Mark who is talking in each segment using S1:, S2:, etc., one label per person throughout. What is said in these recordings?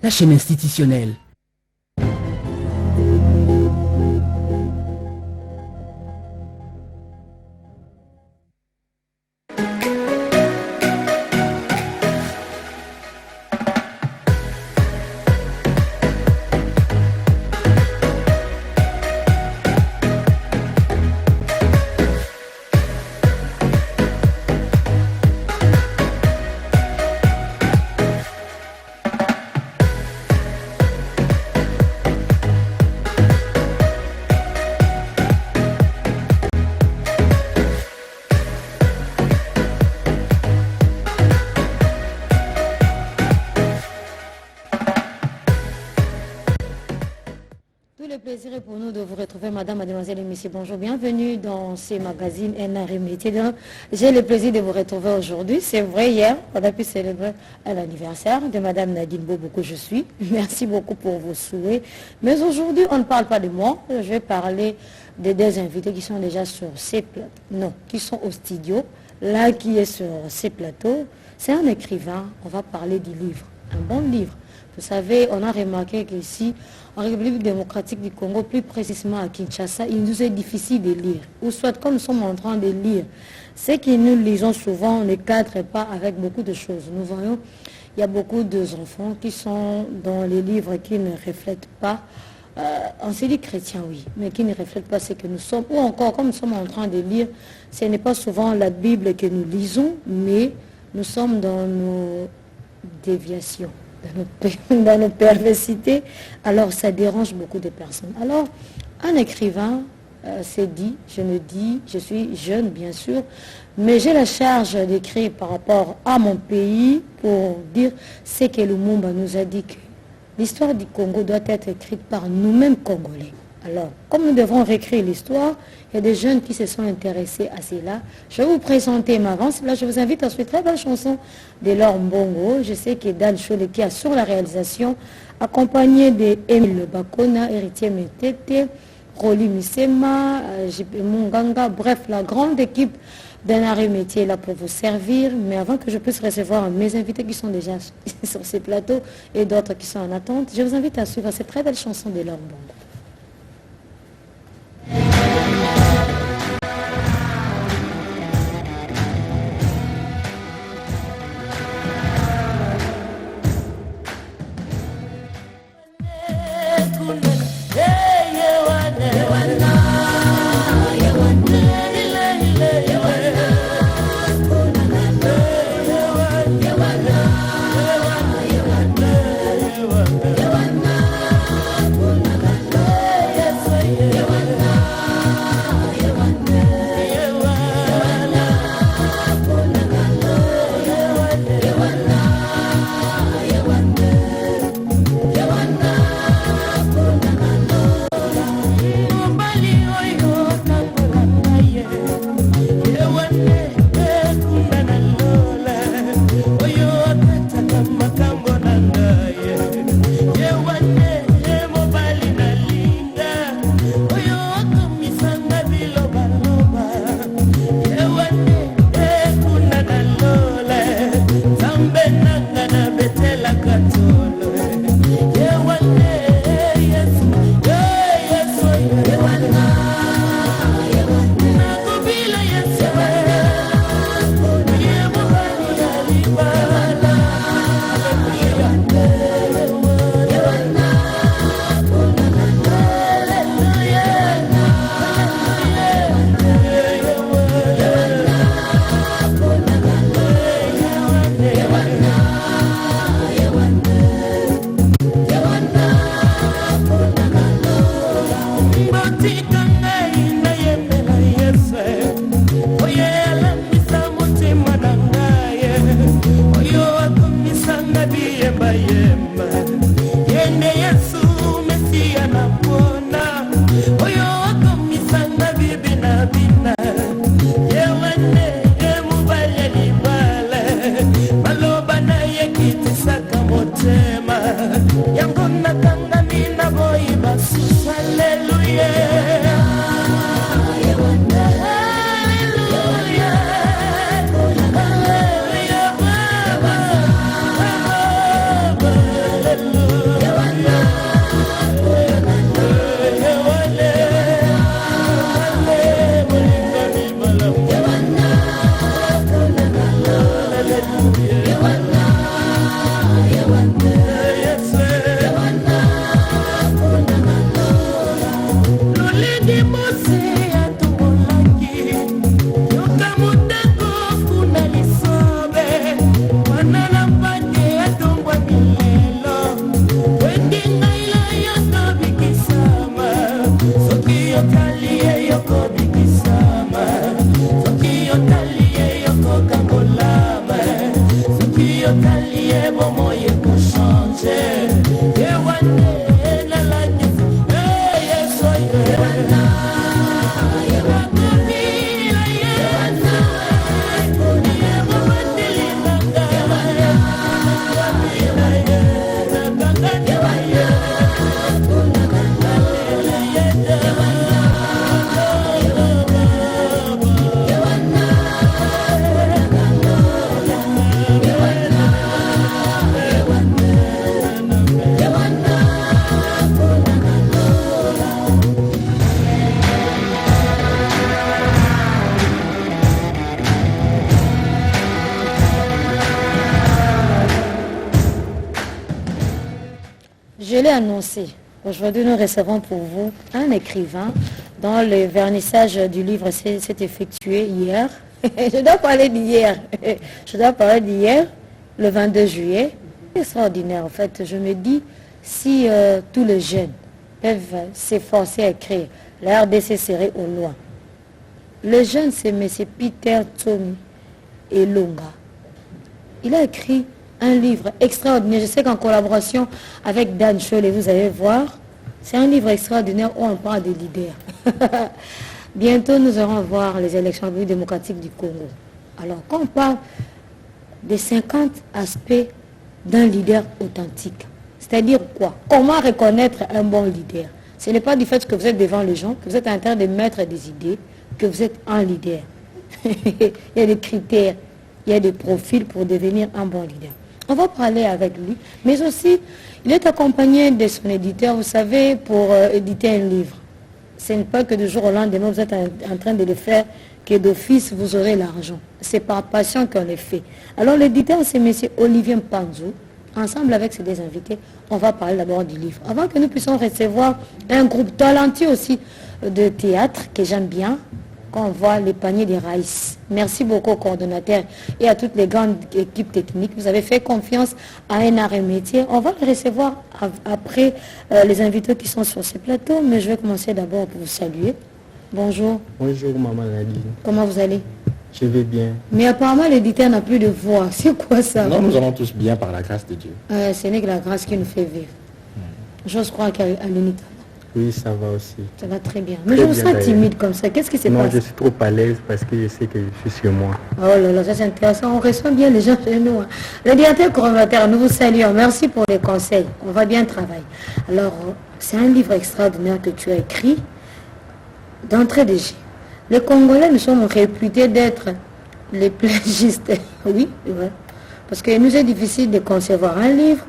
S1: la chaîne institutionnelle.
S2: Plaisir est pour nous de vous retrouver, madame, mademoiselle et messieurs. Bonjour, bienvenue dans ce magazine NR Métier. J'ai le plaisir de vous retrouver aujourd'hui. C'est vrai, hier, on a pu célébrer l'anniversaire de madame Nadine Boboko, je suis. Merci beaucoup pour vos souhaits. Mais aujourd'hui, on ne parle pas de moi. Je vais parler des deux invités qui sont déjà sur ces plateaux. Non, qui sont au studio. Là, qui est sur ces plateaux, c'est un écrivain. On va parler du livre. Un bon livre. Vous savez, on a remarqué qu'ici, en République démocratique du Congo, plus précisément à Kinshasa, il nous est difficile de lire. Ou soit, comme nous sommes en train de lire, ce que nous lisons souvent ne cadre pas avec beaucoup de choses. Nous voyons, il y a beaucoup d'enfants qui sont dans les livres qui ne reflètent pas, on se dit chrétien, oui, mais qui ne reflètent pas ce que nous sommes. Ou encore, comme nous sommes en train de lire, ce n'est pas souvent la Bible que nous lisons, mais nous sommes dans nos déviations. Dans nos perversités, alors ça dérange beaucoup de personnes. Alors, un écrivain s'est dit, je suis jeune bien sûr, mais j'ai la charge d'écrire par rapport à mon pays pour dire ce que Lumumba nous a dit, que l'histoire du Congo doit être écrite par nous-mêmes Congolais. Alors, comme nous devons réécrire l'histoire, il y a des jeunes qui se sont intéressés à cela. Je vais vous présenter ma avance. Là, je vous invite à suivre très belle chanson de Laure Mbongo. Je sais que Dan Chole qui assure la réalisation, accompagné de Emile Bakona, Héritier Metete, Roli Misema, JP Munganga, bref, la grande équipe d'un arrêt métier est là pour vous servir. Mais avant que je puisse recevoir mes invités qui sont déjà sur ces plateaux et d'autres qui sont en attente, je vous invite à suivre cette très belle chanson de Laure Mbongo. Hallelujah. Je l'ai annoncé. Aujourd'hui, nous recevons pour vous un écrivain dont le vernissage du livre s'est effectué hier. Je dois parler d'hier. Je dois parler d'hier, le 22 juillet. C'est extraordinaire, en fait. Je me dis, si tous les jeunes peuvent s'efforcer à écrire, la RDC serait au loin. Le jeune, c'est M. Peter Tsomi Elonga. Il a écrit un livre extraordinaire. Je sais qu'en collaboration avec Dan Cholet, vous allez voir, c'est un livre extraordinaire où on parle de leaders. Bientôt, nous allons voir les élections démocratiques du Congo. Alors, quand on parle des 50 aspects d'un leader authentique, c'est-à-dire quoi? Comment reconnaître un bon leader? Ce n'est pas du fait que vous êtes devant les gens, que vous êtes en train de mettre des idées, que vous êtes un leader. Il y a des critères, il y a des profils pour devenir un bon leader. On va parler avec lui, mais aussi, il est accompagné de son éditeur, vous savez, pour éditer un livre. Ce n'est pas que du jour au lendemain, vous êtes en train de le faire, que d'office, vous aurez l'argent. C'est par passion qu'on le fait. Alors, l'éditeur, c'est M. Olivier Mpanzo. Ensemble avec ces deux invités, on va parler d'abord du livre. Avant que nous puissions recevoir un groupe talentueux aussi de théâtre, que j'aime bien, quand on voit les paniers des Raïs. Merci beaucoup au coordonnateur et à toutes les grandes équipes techniques. Vous avez fait confiance à un art et métier. On va le recevoir après les invités qui sont sur ce plateau, mais je vais commencer d'abord pour vous saluer. Bonjour.
S1: Bonjour maman Nadine.
S2: Comment vous allez?
S1: Je vais bien.
S2: Mais apparemment l'éditeur n'a plus de voix. C'est quoi ça?
S1: Non, nous allons tous bien par la grâce de Dieu.
S2: Ce n'est que la grâce qui nous fait vivre. J'ose croire qu'à l'unité.
S1: Oui, ça va aussi.
S2: Ça va très bien. Mais je vous sens timide comme ça. Qu'est-ce qui se passe?
S1: Non, je suis trop à l'aise parce que je sais que je suis chez moi.
S2: Oh là là, ça c'est intéressant. On reçoit bien les gens chez nous. Le directeur coordonnateur, nous vous saluons. Merci pour les conseils. On va bien travailler. Alors, c'est un livre extraordinaire que tu as écrit. D'entrée de jeu. Les Congolais, nous sommes réputés d'être les plagistes. Oui, c'est vrai. Parce qu'il nous est difficile de concevoir un livre,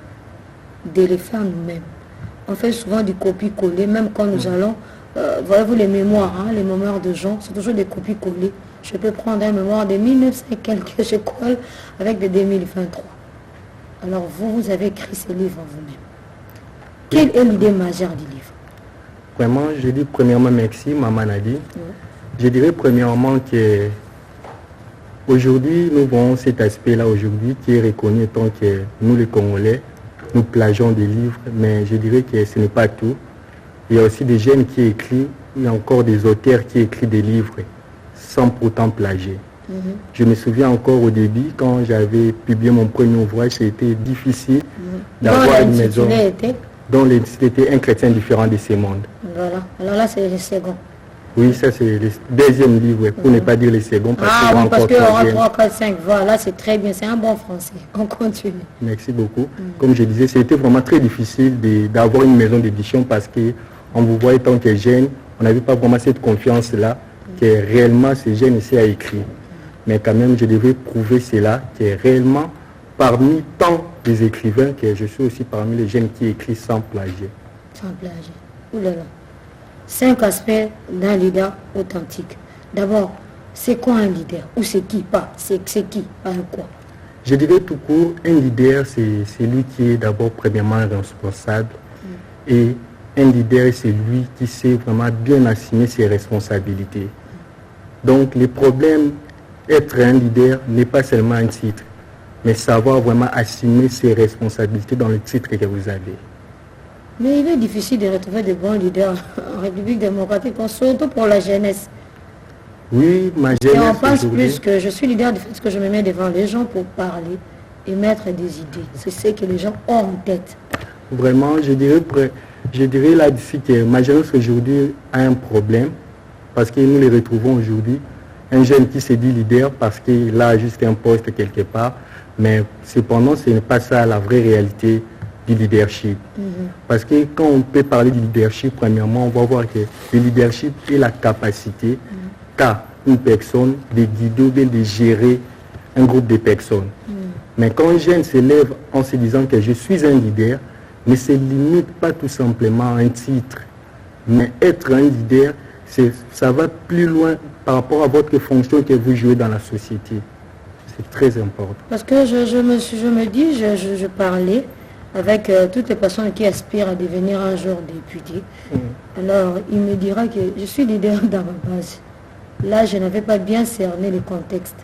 S2: de le faire nous-mêmes. On fait souvent du copie-coller, même quand nous allons, voyez-vous les mémoires, hein, les mémoires de gens, c'est toujours des copie-coller. Je peux prendre un mémoire de 1900 et quelques, je colle avec de 2023. Alors vous avez écrit ce livre vous-même. Quelle est l'idée majeure du livre?
S1: Vraiment, je dis premièrement merci, maman Nadine. Je dirais premièrement que aujourd'hui, nous voyons cet aspect-là aujourd'hui qui est reconnu étant que nous les Congolais, nous plageons des livres, mais je dirais que ce n'est pas tout. Il y a aussi des jeunes qui écrivent, il y a encore des auteurs qui écrivent des livres sans pourtant plagier. Je me souviens encore au début, quand j'avais publié mon premier ouvrage, c'était difficile d'avoir une maison dont c'était un chrétien différent de ce monde.
S2: Voilà, alors là c'est le second.
S1: Oui, ça c'est le deuxième livre, pour ne pas dire le second.
S2: Parce qu'il y aura 3, 4, 5, voilà, c'est très bien, c'est un bon français. On continue.
S1: Merci beaucoup. Comme je disais, c'était vraiment très difficile d'avoir une maison d'édition parce qu'on vous voit tant que jeune, on n'avait pas vraiment cette confiance-là que réellement ces jeunes ici à écrire. Mais quand même, je devais prouver cela, que réellement, parmi tant des écrivains, que je suis aussi parmi les jeunes qui écrivent sans plagier.
S2: Sans plagier. Ouh là là. 5 aspects d'un leader authentique. D'abord, c'est quoi un leader? Ou c'est qui? Pas. C'est qui? Pas quoi?
S1: Je dirais tout court, un leader, c'est celui qui est d'abord premièrement responsable. Et un leader, c'est lui qui sait vraiment bien assumer ses responsabilités. Donc, le problème, être un leader n'est pas seulement un titre, mais savoir vraiment assumer ses responsabilités dans le titre que vous avez.
S2: Mais il est difficile de retrouver de bons leaders en République démocratique, surtout pour la jeunesse.
S1: Oui, ma jeunesse.
S2: Et on pense plus que je suis leader du fait que je me mets devant les gens pour parler et mettre des idées. C'est ce que les gens ont en tête.
S1: Vraiment, je dirais là-dessus que ma jeunesse aujourd'hui a un problème parce que nous les retrouvons aujourd'hui. Un jeune qui se dit leader parce qu'il a juste un poste quelque part, mais cependant, ce n'est pas ça la vraie réalité du leadership. Parce que quand on peut parler du leadership, premièrement, on va voir que le leadership est la capacité qu'a une personne de guider ou bien de gérer un groupe de personnes. Mais quand un jeune se lève en se disant que je suis un leader, ne se limite pas tout simplement à un titre. Mais être un leader, ça va plus loin par rapport à votre fonction que vous jouez dans la société. C'est très important.
S2: Parce que je me dis, je parlais avec toutes les personnes qui aspirent à devenir un jour député. Alors, il me dira que je suis leader dans ma base. Là, je n'avais pas bien cerné le contexte.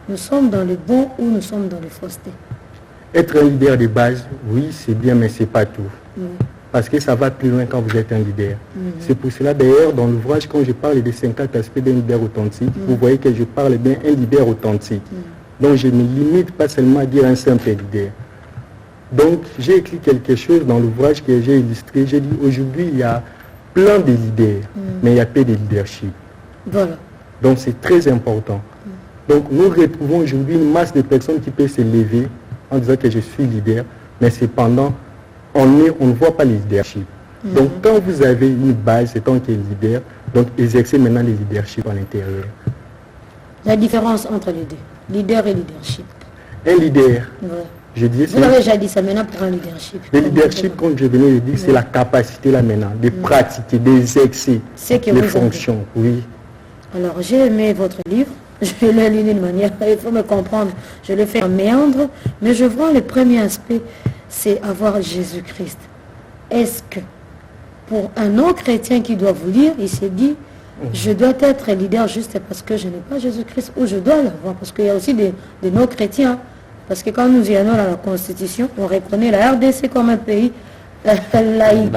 S2: Nous sommes dans le bon ou nous sommes dans le fausseté.
S1: Être un leader de base, oui, c'est bien, mais c'est pas tout. Parce que ça va plus loin quand vous êtes un leader. C'est pour cela, d'ailleurs, dans l'ouvrage, quand je parle des 50 aspects d'un leader authentique, vous voyez que je parle bien un leader authentique. Donc, je ne me limite pas seulement à dire un simple leader. Donc, j'ai écrit quelque chose dans l'ouvrage que j'ai illustré. J'ai dit, aujourd'hui, il y a plein de leaders, mais il y a peu de leadership.
S2: Voilà.
S1: Donc, c'est très important. Donc, nous retrouvons aujourd'hui une masse de personnes qui peuvent se lever en disant que je suis leader, mais cependant, on ne voit pas le leadership. Donc, quand vous avez une base étant que leader, donc exercez maintenant le leadership à l'intérieur.
S2: La différence entre les deux, leader et leadership.
S1: Un leader,
S2: Voilà.
S1: je dis,
S2: Vous avez déjà dit ça maintenant pour un leadership.
S1: le leadership, comme je venais de dire, c'est la capacité là maintenant de pratiquer, d'exercer les fonctions. Oui.
S2: Alors, j'ai aimé votre livre. Je l'ai lu d'une manière, il faut me comprendre, je l'ai fait en méandre, mais je vois le premier aspect, c'est avoir Jésus-Christ. Est-ce que pour un non-chrétien qui doit vous lire, il s'est dit, je dois être leader juste parce que je n'ai pas Jésus-Christ, ou je dois l'avoir, parce qu'il y a aussi des non-chrétiens, parce que quand nous y allons dans la Constitution, on reconnaît la RDC comme un pays laïque,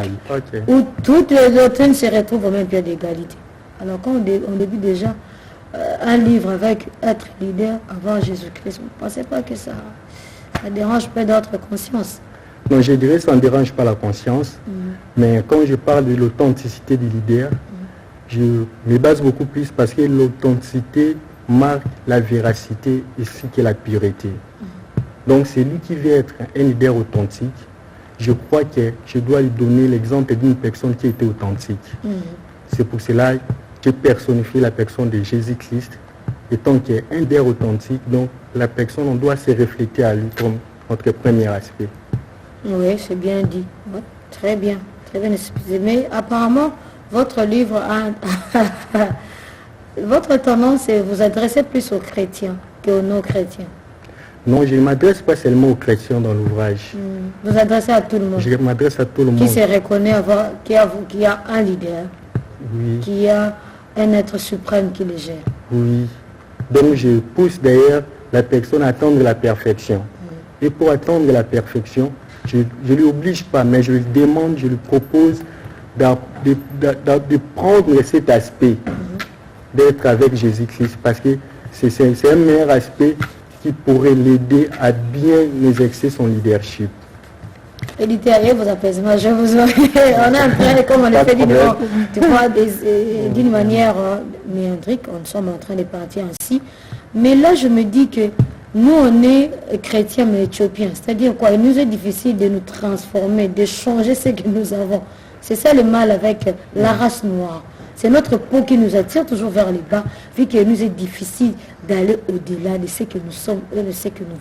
S2: où toutes les doctrines se retrouvent au même pied d'égalité. Alors quand on débute déjà un livre avec être leader, avoir Jésus-Christ, vous ne pensez pas que ça dérange pas d'autres consciences?
S1: Non, je dirais que ça ne dérange pas la conscience, mais quand je parle de l'authenticité du leader, je me base beaucoup plus parce que l'authenticité marque la véracité ainsi que la pureté. Donc c'est lui qui veut être un leader authentique. Je crois que je dois lui donner l'exemple d'une personne qui était authentique. C'est pour cela que personnifie la personne de Jésus-Christ étant qu'un leader authentique. Donc la personne, on doit se refléter à lui comme notre premier aspect.
S2: Oui, c'est bien dit. Ouais, très bien expliqué. Mais apparemment, votre livre a votre tendance est vous adresser plus aux chrétiens qu'aux non-chrétiens.
S1: Non, je ne m'adresse pas seulement aux chrétiens dans l'ouvrage.
S2: Vous adressez à tout le monde.
S1: Je m'adresse à tout le monde.
S2: Qui se reconnaît qui a un leader.
S1: Oui.
S2: Qui a un être suprême qui le gère.
S1: Oui. Donc je pousse d'ailleurs la personne à attendre la perfection. Et pour attendre la perfection, je ne lui oblige pas, mais je lui demande, je lui propose de prendre cet aspect, d'être avec Jésus-Christ, parce que c'est un meilleur aspect qui pourrait l'aider à bien exercer son leadership.
S2: Éditez vos apaisements, je vous on est en train, comme on le fait d'une manière méandrique, on sommes en train de partir ainsi. Mais là, je me dis que nous, on est chrétiens mais éthiopiens. C'est-à-dire quoi? Il nous est difficile de nous transformer, de changer ce que nous avons. C'est ça le mal avec la race noire. C'est notre peau qui nous attire toujours vers le bas, vu qu'il nous est difficile d'aller au-delà de ce que nous sommes et de ce que nous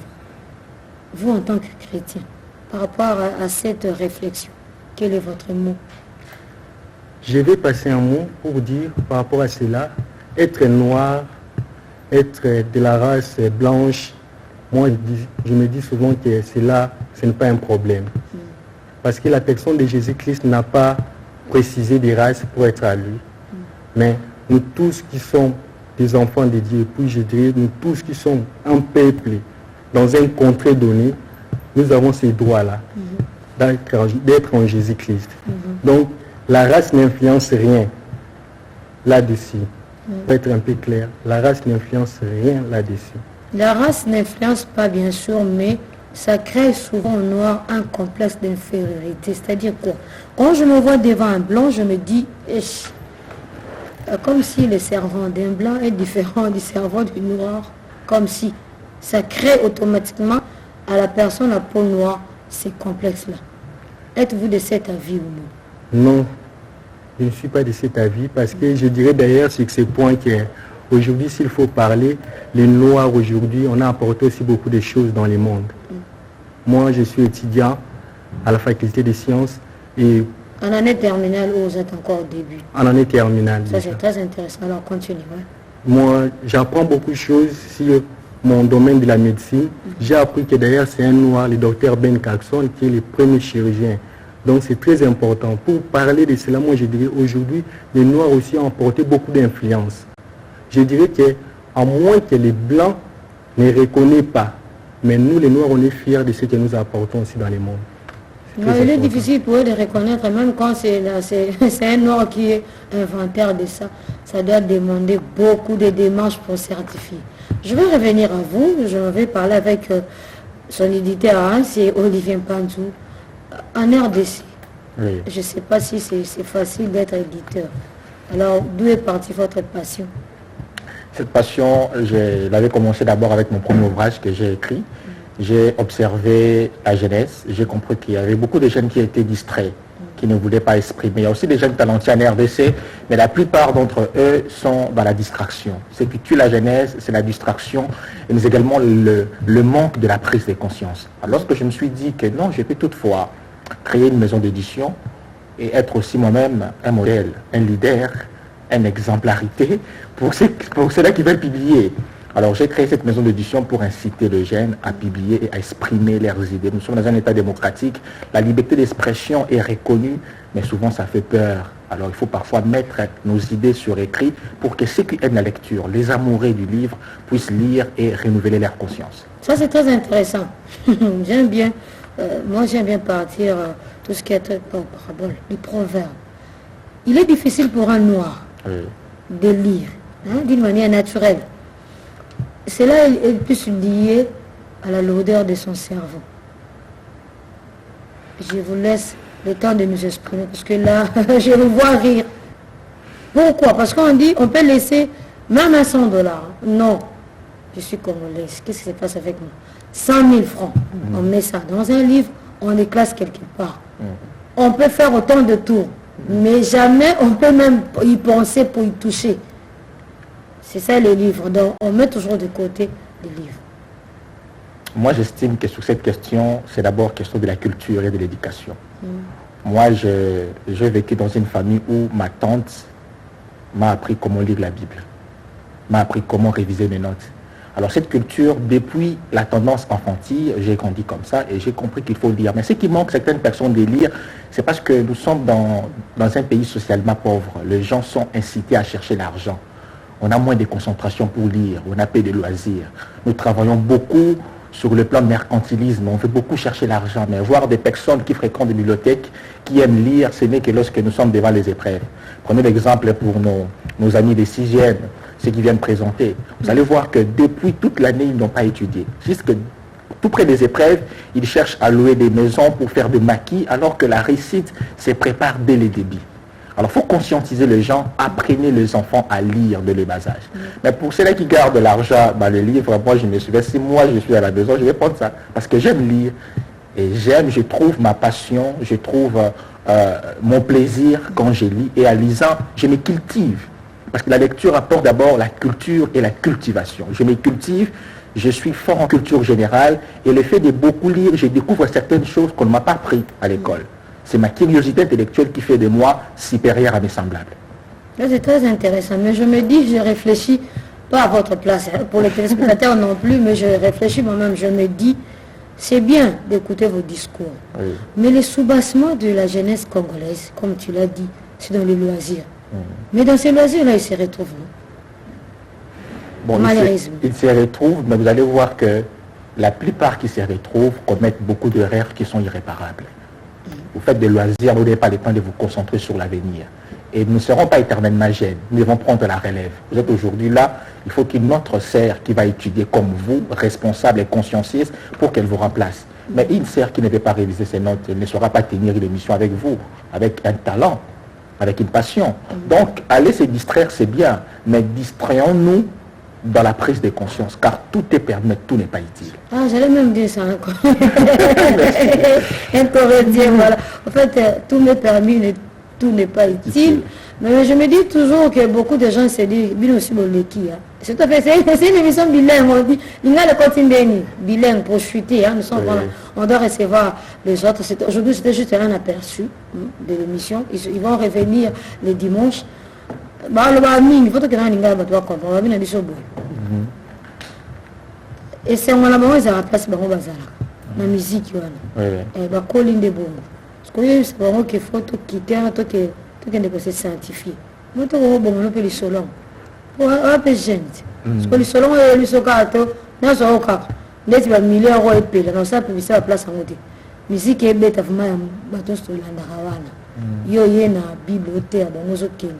S2: voulons. Vous, en tant que chrétien, par rapport à cette réflexion, quel est votre mot?
S1: Je vais passer un mot pour dire par rapport à cela, être noir, être de la race blanche, moi je me dis souvent que cela, ce n'est pas un problème. Parce que la personne de Jésus-Christ n'a pas précisé des races pour être à lui. Mais nous tous qui sommes des enfants de Dieu, puis je dirais, nous tous qui sommes un peuple dans un contrée donné, nous avons ces droits-là, d'être en Jésus-Christ. Donc, la race n'influence rien là-dessus. Pour être un peu clair, la race n'influence rien là-dessus.
S2: La race n'influence pas, bien sûr, mais ça crée souvent au noir un complexe d'infériorité. C'est-à-dire quoi? Quand je me vois devant un blanc, je me dis, comme si le cerveau d'un blanc est différent du cerveau du noir. Comme si ça crée automatiquement à la personne à peau noire ces complexes-là. Êtes-vous de cet avis ou non?
S1: Non, je ne suis pas de cet avis parce que je dirais d'ailleurs sur ce point qu'aujourd'hui, s'il faut parler, les Noirs aujourd'hui, on a apporté aussi beaucoup de choses dans le monde. Moi, je suis étudiant à la faculté des sciences et...
S2: En année terminale ou vous êtes encore au début?
S1: En année terminale.
S2: Ça, c'est très intéressant. Alors, continuez. Ouais.
S1: Moi, j'apprends beaucoup de choses sur mon domaine de la médecine, j'ai appris que d'ailleurs c'est un noir, le docteur Ben Carson, qui est le premier chirurgien. Donc c'est très important. Pour parler de cela, moi je dirais aujourd'hui, les noirs aussi ont apporté beaucoup d'influence. Je dirais qu'à moins que les blancs ne reconnaissent pas, mais nous les noirs on est fiers de ce que nous apportons aussi dans le monde.
S2: Il est difficile pour eux de reconnaître, même quand c'est un noir qui est inventaire de ça. Ça doit demander beaucoup de démarches pour certifier. Je vais revenir à vous. Je vais parler avec son éditeur, hein, c'est Olivier Pantou, en RDC.
S3: Oui.
S2: Je ne sais pas si c'est facile d'être éditeur. Alors, d'où est partie votre passion?
S3: Cette passion, je l'avais commencé d'abord avec mon premier ouvrage que j'ai écrit. J'ai observé la jeunesse, j'ai compris qu'il y avait beaucoup de jeunes qui étaient distraits, qui ne voulaient pas exprimer. Il y a aussi des jeunes talentueux en RDC, mais la plupart d'entre eux sont dans la distraction. Ce qui tue la jeunesse, c'est la distraction, mais également le manque de la prise de conscience. Alors, lorsque je me suis dit que non, je peux toutefois créer une maison d'édition et être aussi moi-même un modèle, un leader, une exemplarité pour ceux-là qui veulent publier. Alors j'ai créé cette maison d'édition pour inciter les jeunes à publier et à exprimer leurs idées. Nous sommes dans un État démocratique, la liberté d'expression est reconnue, mais souvent ça fait peur. Alors il faut parfois mettre nos idées sur écrit pour que ceux qui aiment la lecture, les amoureux du livre, puissent lire et renouveler leur conscience.
S2: Ça c'est très intéressant. J'aime bien, moi j'aime bien partir tout ce qui est parabole, les proverbes. Il est difficile pour un noir de lire, hein, d'une manière naturelle. Cela est plus lié à la lourdeur de son cerveau. Je vous laisse le temps de nous exprimer, parce que là, je vous vois rire. Pourquoi? Parce qu'on dit, on peut laisser même à $100. Non, je suis congolaise. Qu'est-ce qui se passe avec moi? 100 000 francs. On met ça dans un livre, on les classe quelque part. On peut faire autant de tours, mais jamais on peut même y penser pour y toucher. C'est ça les livres, donc on met toujours de côté les livres.
S3: Moi j'estime que sur cette question, c'est d'abord question de la culture et de l'éducation. Moi j'ai vécu dans une famille où ma tante m'a appris comment lire la Bible, m'a appris comment réviser mes notes. Alors cette culture, depuis la tendance infantile, j'ai grandi comme ça et j'ai compris qu'il faut lire. Mais ce qui manque certaines personnes de lire, c'est parce que nous sommes dans un pays socialement pauvre. Les gens sont incités à chercher l'argent. On a moins de concentration pour lire, on a peu de loisirs. Nous travaillons beaucoup sur le plan mercantilisme, on veut beaucoup chercher l'argent, mais voir des personnes qui fréquentent des bibliothèques, qui aiment lire, ce n'est que lorsque nous sommes devant les épreuves. Prenez l'exemple pour nos amis des 6e, ceux qui viennent présenter. Vous allez voir que depuis toute l'année, ils n'ont pas étudié. Jusque tout près des épreuves, ils cherchent à louer des maisons pour faire des maquis, alors que la réussite se prépare dès le début. Alors, il faut conscientiser les gens, apprenez les enfants à lire de le bas âge. Mais pour ceux-là qui gardent l'argent dans les livres, moi, je me suis dit, si moi, je suis à la maison, je vais prendre ça. Parce que j'aime lire. Et je trouve ma passion, je trouve mon plaisir quand je lis. Et en lisant, je me cultive. Parce que la lecture apporte d'abord la culture et la cultivation. Je me cultive, je suis fort en culture générale. Et le fait de beaucoup lire, je découvre certaines choses qu'on ne m'a pas appris à l'école. C'est ma curiosité intellectuelle qui fait de moi supérieur à mes semblables.
S2: C'est très intéressant, mais je me dis, je réfléchis, pas à votre place, hein, pour les téléspectateurs non plus, mais je réfléchis moi-même, je me dis, c'est bien d'écouter vos discours, mais les sous-bassements de la jeunesse congolaise, comme tu l'as dit, c'est dans les loisirs. Mais dans ces loisirs-là, ils se retrouvent, non?
S3: Bon, ils se retrouvent, mais vous allez voir que la plupart qui se retrouvent commettent beaucoup d'erreurs qui sont irréparables. Vous faites des loisirs, vous n'avez pas le temps de vous concentrer sur l'avenir. Et nous ne serons pas éternellement jeunes, nous devons prendre la relève. Vous êtes aujourd'hui là, il faut qu'une autre sœur qui va étudier comme vous, responsable et consciencieuse, pour qu'elle vous remplace. Mais une sœur qui ne veut pas réviser ses notes, elle ne saura pas tenir une émission avec vous, avec un talent, avec une passion. Donc, aller se distraire, c'est bien, mais distrayons-nous dans la prise de conscience, car tout est permis, tout n'est pas utile.
S2: Ah, j'allais même dire ça encore. Un comédien, voilà. En fait, tout m'est permis, mais tout n'est pas utile. Mais je me dis toujours que beaucoup de gens se disent, bien aussi bon l'équipe. C'est une émission bilingue, on dit, il y a le continent bilingue pour chuter, hein, nous sommes voilà, on doit recevoir les autres. Aujourd'hui, c'était juste un aperçu de l'émission. Ils vont revenir le dimanche. Et c'est moi la maman, ils ont la place, la musique, bah, colline de bongo. Parce que c'est vraiment qu'il faut tout quitter, tout que négocier scientifique. Moi, tout le monde, on peut les solons. Pour un peu jeune. Parce que les solons, les socato, non, c'est au cas. Les milliers d'euros et payés, on s'est publié la place en côté. Musique est bête, vraiment, bâton sur l'Andarawana. Yo, y a une bibliothèque dans nos autres kings.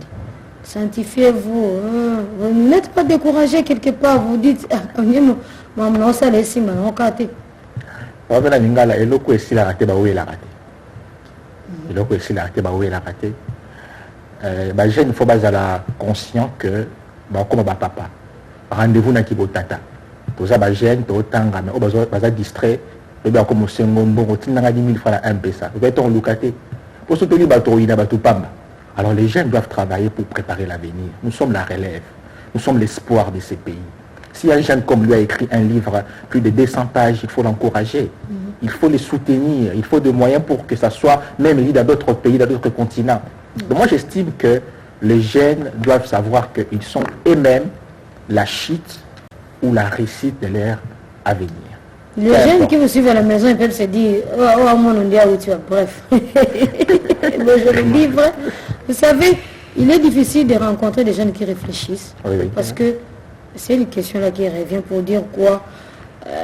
S2: Sanctifiez-vous, vous n'êtes pas découragé quelque part, vous dites, maman, ça laisse, maman, kate.
S3: Pamela Ningala, et l'eau est la raté, bah oui, la raté. Et l'eau est la raté, bah oui, la raté. Bah, j'ai une fois, bah, la conscient que, bah, comme bah, papa, rendez-vous n'a qui beau tata. Tout ça, bah, j'ai tout autant, mais, bah, distrait, et bien, comme au second, bon, on a 10 000 fois la MP ça. Vous êtes en loucaté. Pour se tenir, bah, il y a tout pamba. Alors les jeunes doivent travailler pour préparer l'avenir. Nous sommes la relève. Nous sommes l'espoir de ces pays. Si un jeune comme lui a écrit un livre, plus de 200 pages, il faut l'encourager. Il faut les soutenir. Il faut des moyens pour que ça soit même lu dans d'autres pays, dans d'autres continents. Donc moi j'estime que les jeunes doivent savoir qu'ils sont eux-mêmes la chute ou la réussite de leur avenir.
S2: Les jeunes qui vous suivent à la maison, ils peuvent se dire, oh mon Dieu, où tu vas, bref. Je le dis vrai. Vous savez, il est difficile de rencontrer des jeunes qui réfléchissent. Oui. Parce que c'est une question là qui revient pour dire quoi.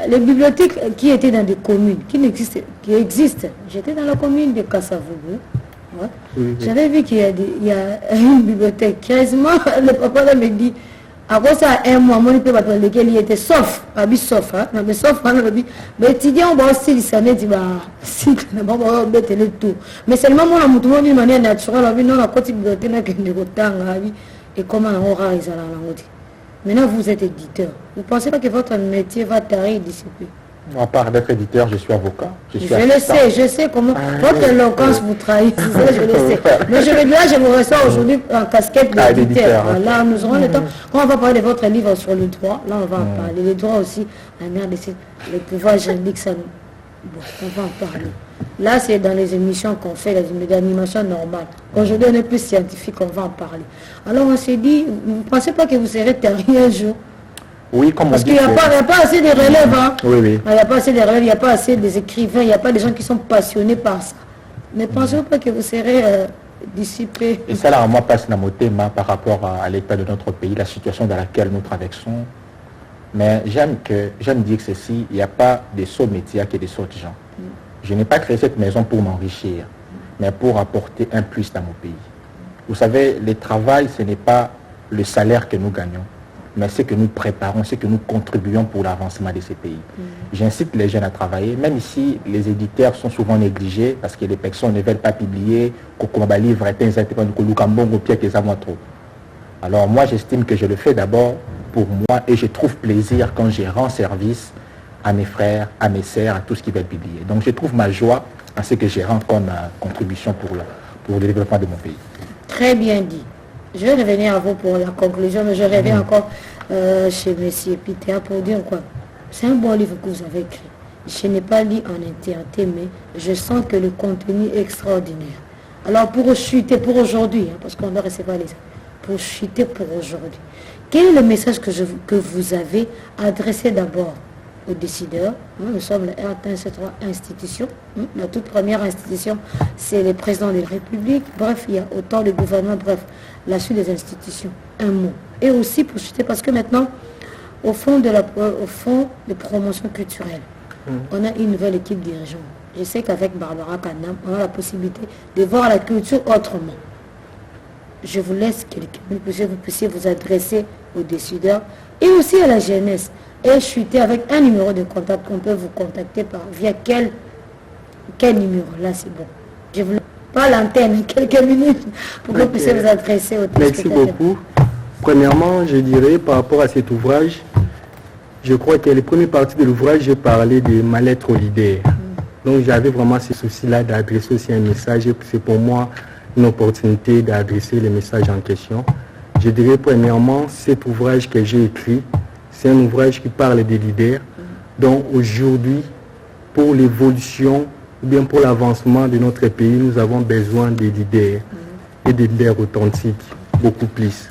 S2: Les bibliothèques qui étaient dans des communes, qui existent. J'étais dans la commune de Kassavougou. Ouais. Oui. J'avais vu qu'il y a une bibliothèque. Quasiment, le papa là me dit, à cause ça, un mois, mon père dans lequel il était sauf, sauf, hein, mais sauf, mais étudiant, on va aussi les années, dit, bah, si, on va mettre le tout. Mais seulement, moi, on a d'une manière naturelle, non, la côté bibliothèque, n'a qu'une autant, et comment on aura les langues. Maintenant, vous êtes éditeur. Vous ne pensez pas que votre métier va tarir d'ici peu?
S3: À part d'être éditeur, je suis avocat.
S2: Je le sais comment. Votre éloquence vous trahit, je le sais. Mais je vous ressens aujourd'hui en casquette d'éditeur. Là, nous aurons le temps. Quand on va parler de votre livre sur le droit, là, on va en parler. Le droit aussi, la merde, le pouvoir juridique, ça. Bon, on va en parler. Là, c'est dans les émissions qu'on fait, les animations normales. Aujourd'hui, on est plus scientifique, on va en parler. Alors, on s'est dit, vous ne pensez pas que vous serez terrible un jour?
S3: Oui, comme
S2: parce qu'il n'y a pas assez de relèves. Hein.
S3: Oui.
S2: Il n'y a pas assez de relèves, il n'y a pas assez d'écrivains, il n'y a pas de gens qui sont passionnés par ça. Ne pensez pas que vous serez dissipé.
S3: Et ça, là, moi, passe dans mon thème par rapport à l'état de notre pays, la situation dans laquelle nous traversons. Mais j'aime dire que ceci, il n'y a pas des sauts métiers que des sauts gens. Je n'ai pas créé cette maison pour m'enrichir, mais pour apporter un plus dans mon pays. Vous savez, le travail, ce n'est pas le salaire que nous gagnons, mais c'est que nous préparons, c'est que nous contribuons pour l'avancement de ces pays. J'incite les jeunes à travailler, même si les éditeurs sont souvent négligés, parce que les personnes ne veulent pas publier, alors moi j'estime que je le fais d'abord pour moi, et je trouve plaisir quand je rends service à mes frères, à mes sœurs, à tout ce qui veulent publier. Donc je trouve ma joie à ce que je rends comme contribution pour le développement de mon pays.
S2: Très bien dit. Je vais revenir à vous pour la conclusion, mais je reviens encore chez M. Peter pour dire quoi. C'est un bon livre que vous avez écrit. Je n'ai pas lu en entièreté, mais je sens que le contenu est extraordinaire. Alors pour chuter pour aujourd'hui, parce qu'on doit recevoir les... Pour chuter pour aujourd'hui, quel est le message que vous avez adressé d'abord aux décideurs? Nous sommes la R1C3 institution. La toute première institution, c'est le président de la République. Bref, il y a autant de gouvernements. Bref, la suite des institutions. Un mot. Et aussi pour chuter, parce que maintenant, au fond de promotion culturelle, on a une nouvelle équipe dirigeante. Je sais qu'avec Barbara Kanam, on a la possibilité de voir la culture autrement. Je vous laisse quelques minutes pour que vous puissiez vous adresser aux décideurs et aussi à la jeunesse. Et chuter avec un numéro de contact qu'on peut vous contacter via quel numéro? Là, c'est bon. Je vous pas l'antenne, quelques minutes pour que vous puissiez vous adresser aux
S1: Merci beaucoup. Premièrement, je dirais par rapport à cet ouvrage, je crois que les premières parties de l'ouvrage, j'ai parlé de ma lettre au leader. Donc j'avais vraiment ce souci-là d'adresser aussi un message. C'est pour moi une opportunité d'adresser les messages en question. Je dirais premièrement, cet ouvrage que j'ai écrit, c'est un ouvrage qui parle des leaders. Donc aujourd'hui, pour l'évolution ou bien pour l'avancement de notre pays, nous avons besoin des leaders et des leaders authentiques, beaucoup plus.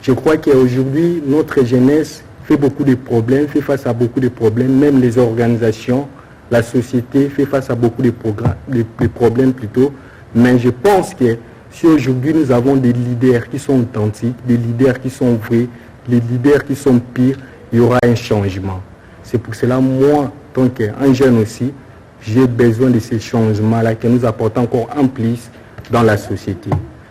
S1: Je crois qu'aujourd'hui, notre jeunesse fait beaucoup de problèmes, fait face à beaucoup de problèmes, même les organisations, la société fait face à beaucoup de problèmes plutôt. Mais je pense que si aujourd'hui nous avons des leaders qui sont authentiques, des leaders qui sont vrais, les leaders qui sont pires, il y aura un changement. C'est pour cela, moi, tant qu'un jeune aussi, j'ai besoin de ces changements-là que nous apportons encore en plus dans la société.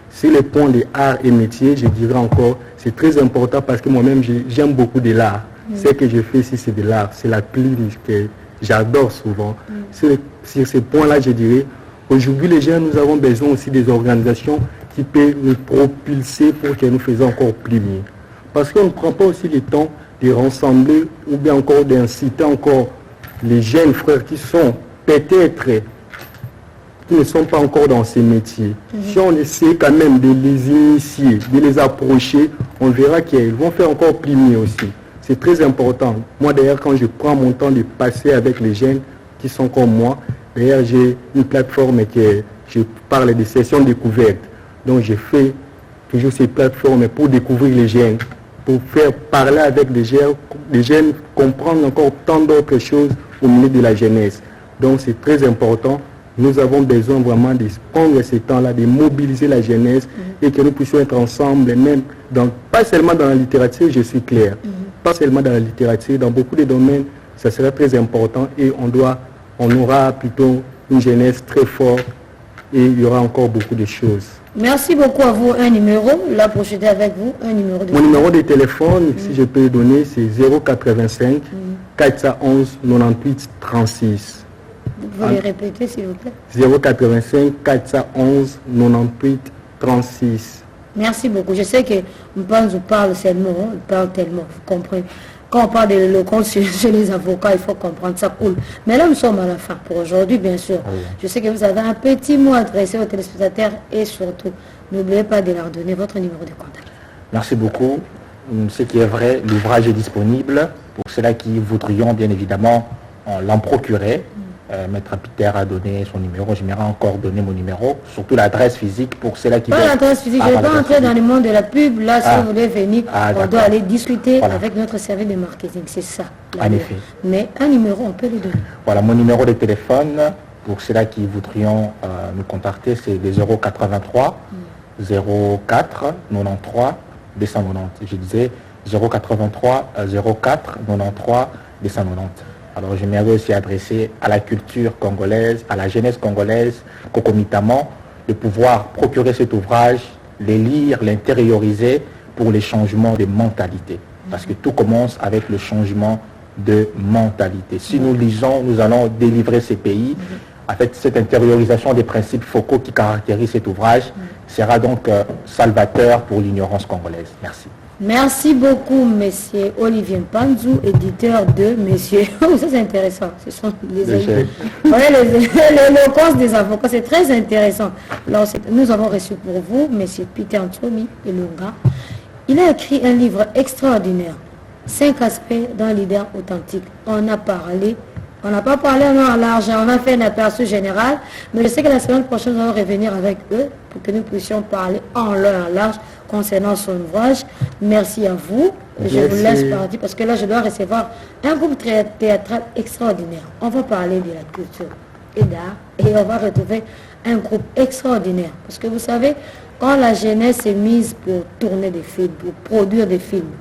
S1: Sur le point des arts et métiers, je dirais encore, c'est très important parce que moi-même, j'aime beaucoup de l'art. Ce que je fais ici, c'est de l'art. C'est la pluie que j'adore souvent. Sur ces points-là, je dirais, aujourd'hui, les jeunes, nous avons besoin aussi des organisations qui peuvent nous propulser pour que nous fassions encore plus mieux. Parce qu'on ne prend pas aussi le temps de rassembler ou bien encore d'inciter encore les jeunes frères qui sont peut-être, qui ne sont pas encore dans ces métiers. Si on essaie quand même de les initier, de les approcher, on verra qu'ils vont faire encore plus mieux aussi. C'est très important. Moi d'ailleurs, quand je prends mon temps de passer avec les jeunes qui sont comme moi, d'ailleurs j'ai une plateforme que je parle de sessions découvertes. Donc je fais toujours ces plateformes pour découvrir les jeunes, pour faire parler avec les jeunes, comprendre encore tant d'autres choses au milieu de la jeunesse. Donc c'est très important. Nous avons besoin vraiment de prendre ce temps-là, de mobiliser la jeunesse et que nous puissions être ensemble, même pas seulement dans la littérature, je suis clair, pas seulement dans la littérature, dans beaucoup de domaines, ça sera très important et on aura plutôt une jeunesse très forte et il y aura encore beaucoup de choses.
S2: Merci beaucoup à vous. Un numéro, là pour chuter avec vous, un numéro de
S1: Mon numéro de téléphone, si je peux le donner, c'est 085 411 98 36.
S2: Vous pouvez les répéter s'il vous plaît.
S1: 085 411 98 36.
S2: Merci beaucoup. Je sais que Mpanzu parle seulement, il parle tellement, vous comprenez. Quand on parle de l'éloquence chez les avocats, il faut comprendre ça cool. Mais là, nous sommes à la fin pour aujourd'hui, bien sûr. Je sais que vous avez un petit mot à adresser aux téléspectateurs et surtout, n'oubliez pas de leur donner votre numéro de contact.
S3: Merci beaucoup. Ce qui est vrai, l'ouvrage est disponible. Pour ceux-là qui voudrions, bien évidemment, l'en procurer. Maître Peter a donné son numéro, j'aimerais encore donner mon numéro, surtout l'adresse physique pour ceux-là qui...
S2: Pas l'adresse physique, je ne vais pas entrer dans le monde de la pub, là si vous voulez venir, on doit aller discuter avec notre service de marketing, c'est ça.
S3: En effet.
S2: Mais un numéro, on peut le donner.
S3: Voilà, mon numéro de téléphone, pour ceux-là qui voudrions nous contacter, c'est le 083 04 93 290. Je disais 083 04 93 290. Alors je m'aimerais aussi adresser à la culture congolaise, à la jeunesse congolaise, concomitamment, de pouvoir procurer cet ouvrage, les lire, l'intérioriser pour les changements de mentalité. Parce que tout commence avec le changement de mentalité. Si nous lisons, nous allons délivrer ces pays. En fait, cette intériorisation des principes focaux qui caractérisent cet ouvrage sera donc salvateur pour l'ignorance congolaise. Merci.
S2: Merci beaucoup, monsieur Olivier Mpanzu, éditeur de Monsieur. Oh, ça c'est intéressant. Ce sont l'éloquence des avocats, c'est très intéressant. Alors, nous avons reçu pour vous, monsieur Peter Antsomi Elunga. Il a écrit un livre extraordinaire, 5 aspects d'un leader authentique. On n'a pas parlé en large, on a fait un aperçu général, mais je sais que la semaine prochaine, nous allons revenir avec eux pour que nous puissions parler en long en large concernant son ouvrage. Merci à vous. Je vous laisse partir parce que là, je dois recevoir un groupe théâtral extraordinaire. On va parler de la culture et d'art et on va retrouver un groupe extraordinaire. Parce que vous savez, quand la jeunesse est mise pour tourner des films, pour produire des films,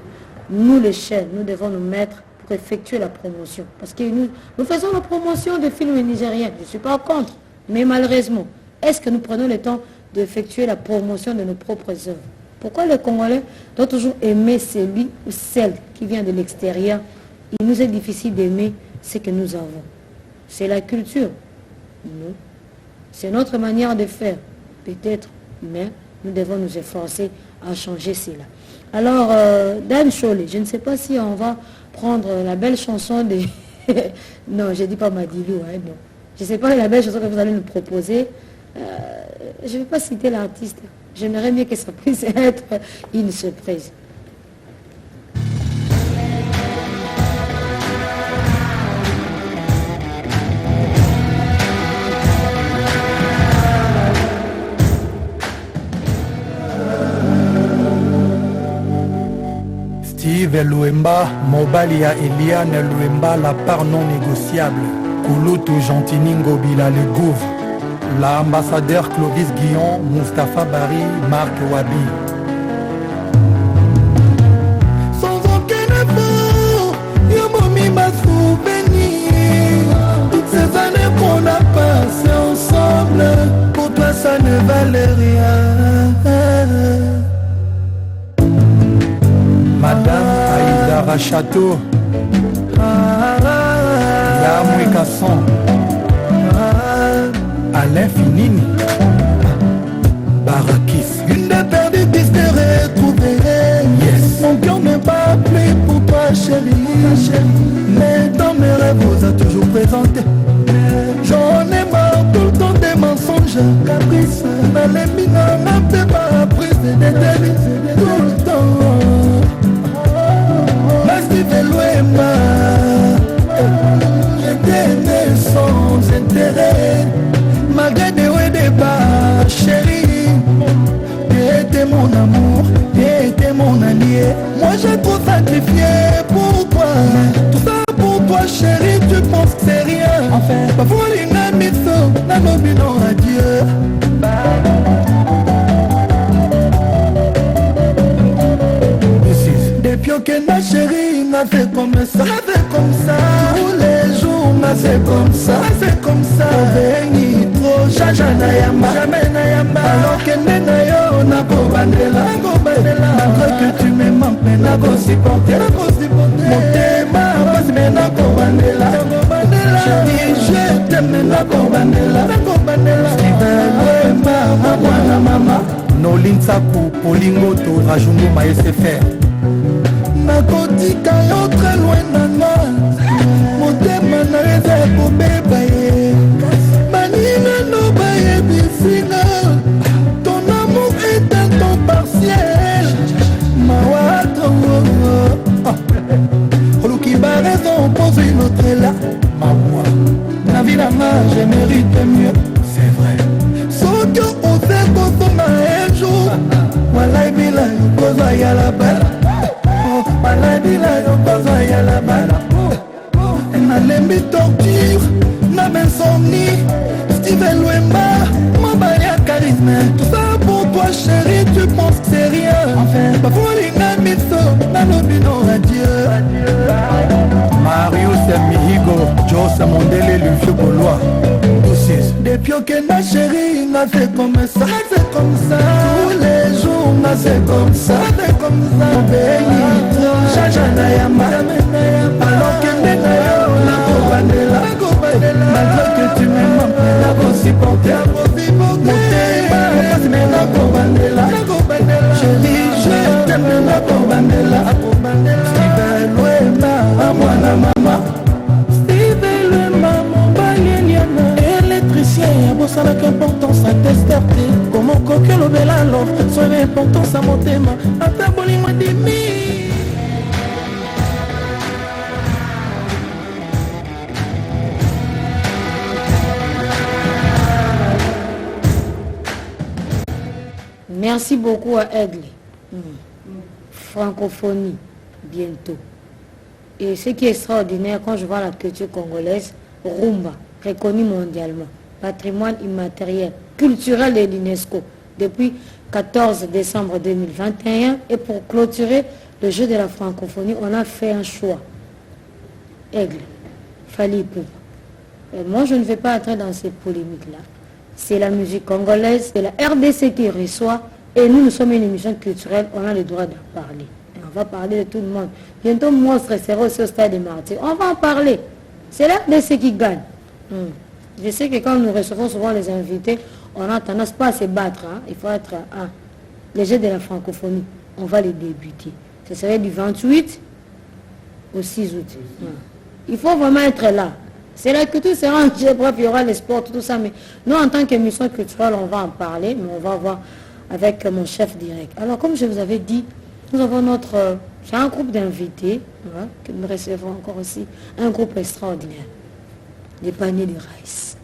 S2: nous les chaînes, nous devons nous mettre pour effectuer la promotion. Parce que nous faisons la promotion de films nigériens. Je ne suis pas contre. Mais malheureusement, est-ce que nous prenons le temps d'effectuer la promotion de nos propres œuvres? Pourquoi les Congolais doivent toujours aimer celui ou celle qui vient de l'extérieur? Il nous est difficile d'aimer ce que nous avons. C'est la culture. Non. C'est notre manière de faire. Peut-être. Mais nous devons nous efforcer à changer cela. Alors, Dan Cholé, je ne sais pas si on va prendre la belle chanson de... non, je ne dis pas Madilou, hein, non. Je ne sais pas la belle chanson que vous allez nous proposer. Je ne vais pas citer l'artiste. J'aimerais mieux que ça puisse être une surprise.
S4: Steve Steve Louemba, Mobalia Eliane Louemba, la part non négociable. Kouloutou Gentiningo Bila le Gouffre. L'ambassadeur Clovis Guillon, Mustapha Bari, Marc Wabi.
S5: Sans aucun effort, Yomomi m'a souvenir. Toutes ces années qu'on a passées ensemble, pour toi ça ne valait rien.
S4: Madame Aïdara Château, Yamoué Kasson, Alain Finini, Barakis.
S5: Une des perdues pistes retrouvée.
S4: Yes.
S5: Mon cœur ne bat plus pour toi chérie. Mais dans mes rêves vous a toujours présenté. J'en ai marre tout le temps des mensonges. Caprice, les mineurs n'ont pas prise de détails. Tout le temps. Steve Louemba, j'étais né sans intérêt. Malgré des hauts et des bas, chérie, tu étais mon amour, tu étais mon allié. Moi j'ai trop sacrifié pour toi. Tout ça pour toi chérie, tu penses que c'est rien. Enfin, pas pour l'inamisso, la non adieu. Depuis que ma chérie m'a fait comme ça, tous les jours m'a fait comme ça, Veni trop, jamais Nayamba, alors que Nenayo n'a pas bandela, malgré que tu me manques, mais n'a pas supporté, mon thème, mais n'a pas bandela, chérie, je t'aime, n'a pas bandela, Steve Louemba, mama,
S4: Nolinsaku, Polingoto, Rajungo SFR.
S5: nakotika yo très loin nanga motema na eza kobeba ye baninga no bayebisinga ton amour est un temps partiel mawato oluki baraison pose une autre là mawa na vie nanga je mérite mieux
S4: c'est vrai
S5: soki ose kosonga un jour walai bila yokozwa ya la bala maladie la yokoza ya la bala nalembi torture na insomnie Steve Louemba mobali charisme tout ça pour toi chérie tu penses que c'est rien enfin bafolinga miso nalobi non adieu
S4: Marius Mihigo Jose Mondele Lucio Gaulois
S5: depuis que ma chérie m'a fait comme ça tous les jours m'a fait comme ça Benito Jaja Nayamba alors que Nenayo la Gobandela malgré que tu me manques la possibilité Motema mais la Gobandela chérie je t'aime la Gobandela Steve Louemba à moi la maman Steve Louemba mon baliliana électricien bosalaka importance à testerte comment coquer le bel alors son importance à mon thème à ta bolingo demi.
S2: Merci beaucoup à Aigle. Francophonie, bientôt. Et ce qui est extraordinaire, quand je vois la culture congolaise, Rumba, reconnue mondialement, patrimoine immatériel, culturel de l'UNESCO, depuis 14 décembre 2021. Et pour clôturer le jeu de la francophonie, on a fait un choix. Aigle, Fally Ipupa. Moi, je ne vais pas entrer dans ces polémiques-là. C'est la musique congolaise, c'est la RDC qui reçoit. Et nous sommes une émission culturelle, on a le droit d'en parler. Et on va parler de tout le monde. Bientôt, Monstre sera aussi au stade des Martyrs. On va en parler. C'est la RDC qui gagne. Je sais que quand nous recevons souvent les invités, on a tendance pas à se battre. Il faut être les jeux de la francophonie. On va les débuter. Ce serait du 28 au 6 août. Il faut vraiment être là. C'est là que tout sera en jeu, bref, il y aura les sports, tout ça. Mais nous, en tant qu'émission culturelle, on va en parler, mais on va voir avec mon chef direct. Alors, comme je vous avais dit, nous avons notre... j'ai un groupe d'invités, que nous recevons encore aussi, un groupe extraordinaire. Les paniers de rice.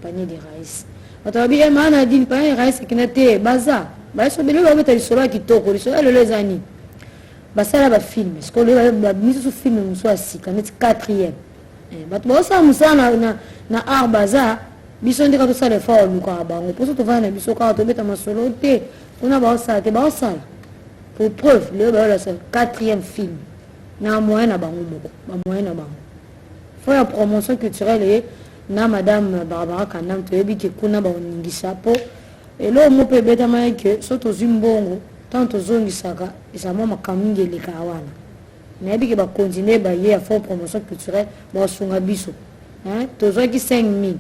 S2: Panier de rice. Autobi ema na dit panier de rice qui n'était bazar. Ba so belo ba beta lisolo ki toko lisolo le lezani. basala ba film parce que le mise sur film nous soit si quand 4e bato bosa musana na art baza biso ndika to sala fa lu ka bango poso to vana biso ka to beta masolo te kuna ba sala te ba sala pour preuve le ba la 4e film na moyen na bango moko ba moyen na bango faut la promotion culturelle na madame Barbara Kanam to yebi ke kuna ba oningisa po et là mo pe beta ma ke soto zimbongo tanto zongisaka isama makamingi likawana na yebi ke ba continuer ba ye a fond promotion culturelle ba sunga biso hein tozo ki 5000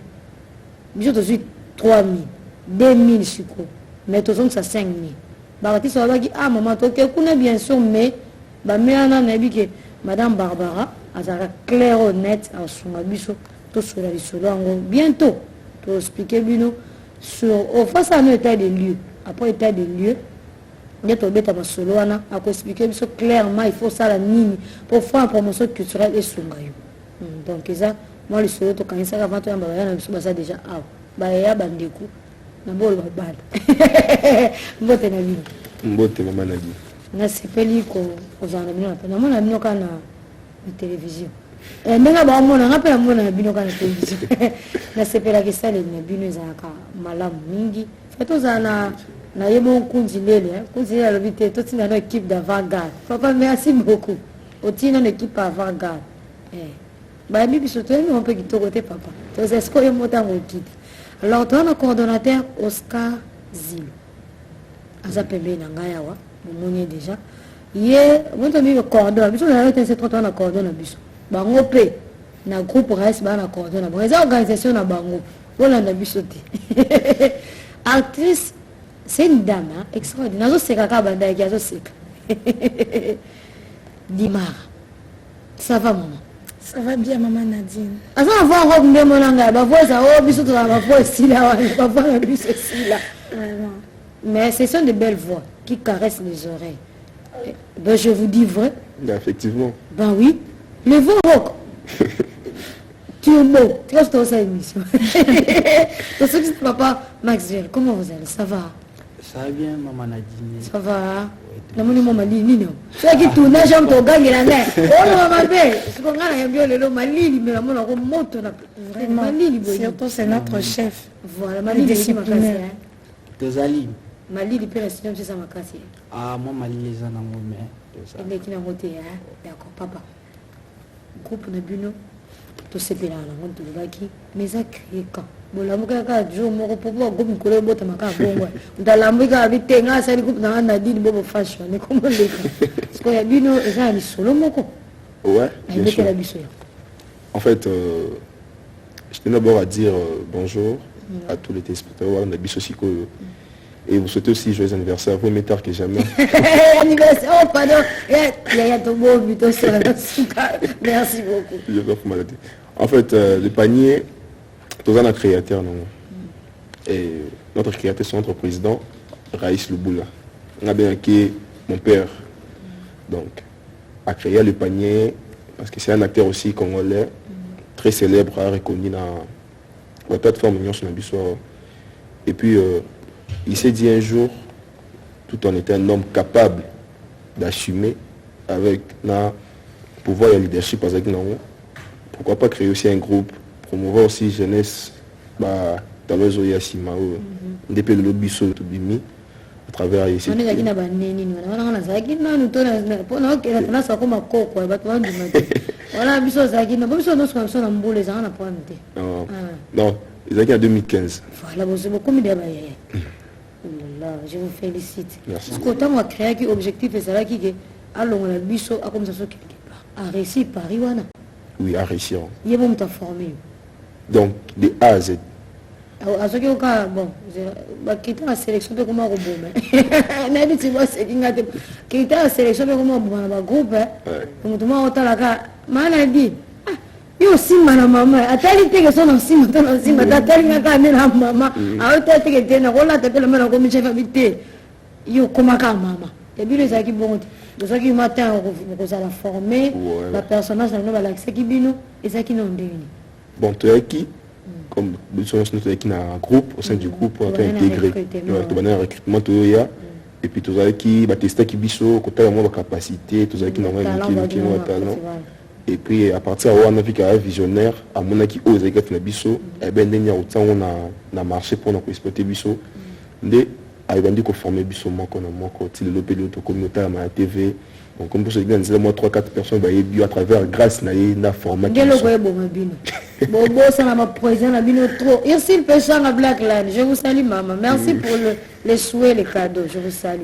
S2: biso tozo 3000 2000 siko mais tozo ça 5000 ba bati so ba ki ah maman to ke kuna bien sûr mais ba meana na yebi ke madame Barbara azara clair honnête a sunga biso to sur la lisolo bientôt to expliquer bino sur au face à un état des lieux après état des lieux il y a tout bête à solo wana à expliquer biso clairement il faut ça la nini pour faire une promotion culturelle et sungayo donc ça moi le solo to quand ça avant to yamba yana biso basa déjà ah ba ya bandeku na bolo ba bad mbote na bino
S6: mbote mama na bino
S2: na sepeli ko ozana bino na mona bino kana na télévision ndenge baomona nga mpe namona na bino kana télévision nasepelaka esale na bino ezalaka malamu mingi fe tozala na ye mo nkunzi lele nkunzi lele alobi te totina no équipe d'avant-garde papa merci beaucoup otina no équipe avant-garde bayebi biso toyebi mo mpe kitoko te papa tozesko ye motango okiti alors toza na coordonnateur Oscar Zilo aza pembeni na ngai awa momoni déjà ye motomi coordonne biso na yo te se toza na coordonne biso bango pe na groupe reste ba na coordonne bango eza organisation na bango olanda biso te actrice c'est une dame extraordinaire azoseka kaka bandaki azoseka Dimara ça va maman
S7: ça va bien maman Nadine
S2: aza na voix robe nde monanga bavoix eza o biso tozala bavoix esila wana bavoix na biso esila
S7: vraiment
S2: mais ce sont de belles voix qui caressent les oreilles ben je vous dis vrai
S6: effectivement
S2: ben oui le voix rock tu es beau tu restes dans cette émission donc c'est papa Maxwell comment vous allez ça va
S8: ça va bien maman Nadine
S2: ça va namoni mama lili nino soki tuna jam to gangela ne ono mama be siko ngana yambio lelo malili me namona ko moto na
S7: vraiment
S2: malili boy
S7: surtout c'est notre chef
S2: voilà malili c'est makasi
S8: tozali
S2: malili pe la sinon c'est ça makasi
S8: ah moi malili za nango mais ça
S2: il est qui na moté d'accord papa groupe na bino to sepela na ngonto lobaki mais ça créé quand bolamuka ka jo moko popo groupe nkolo bota maka bongo ndalambuka bitenga sali groupe na Nadine bobo fashion ne comment le parce que ya bino eza ni solo moko
S6: ouais bien sûr. En fait je tenais d'abord à dire bonjour à tous les téléspectateurs de Bisso Siko et vous souhaitez aussi joyeux anniversaire vous mais tard que jamais
S2: anniversaire oh pardon il y a ton beau buto sur la merci beaucoup
S6: je vais vous maladie en fait le panier tous un créateur non et notre créateur c'est notre président Raïs Luboula on a bien acquis mon père donc a créé le panier parce que c'est un acteur aussi congolais très célèbre reconnu dans la plateforme Union sur Nabissoir et puis il s'est dit un jour tout en étant un homme capable d'assumer avec le pouvoir et le leadership avec nous pourquoi pas créer aussi un groupe promouvoir aussi jeunesse talozo ya simao depuis le biso to bimi à travers ici
S2: on est là ba neni on a zaki nanu to na pona okela na sa koma koko ba to ndu mate wala biso zaki na biso no so na mbule za na pointe
S6: non ils a en 2015
S2: voilà vous avez combien de baye là je vous félicite parce que tant on a créé qui objectif et ça qui que allons la biso a comme ça quelque part a réussi Paris wana
S6: oui a réussi
S2: il est bon t'a formé
S6: donc de A à Z
S2: azoki oka bon bakita la sélection pe comment roboma na dit tu vois c'est kinga te kita la sélection pe comment roboma ba groupe donc tout le monde otalaka mana dit yo simba na mama atali te que son simba to na simba atali ngaka ne na mama awota te que te na kola te pe le mena ko mi chef habité yo komaka mama et puis les aki bon de ça qui matin on la former la personnage na ba l'accès qui bino et ça qui non devini
S6: bon tu es qui comme nous sommes un groupe au sein du groupe on a intégré un recrutement et puis tous ceux qui va tester qui biso côté de mon capacité, tous ceux qui n'ont pas de talent. Et puis à partir de là on a vu qu'il y a un visionnaire à mon qui ose que tu biso et ben dernier autant on a marché pour nous exploiter biso. Ndé a vendu qu'on former biso mon qu'on a mon côté le pilote communautaire à la TV. Donc comme pour se dire moi 3-4 personnes bah bio à travers grâce na format.
S2: Quel est bon mabino. Bobo ça m'a président na bino trop. Merci le péchant à Black Line. Je vous salue maman. Merci pour les souhaits les cadeaux. Je vous salue.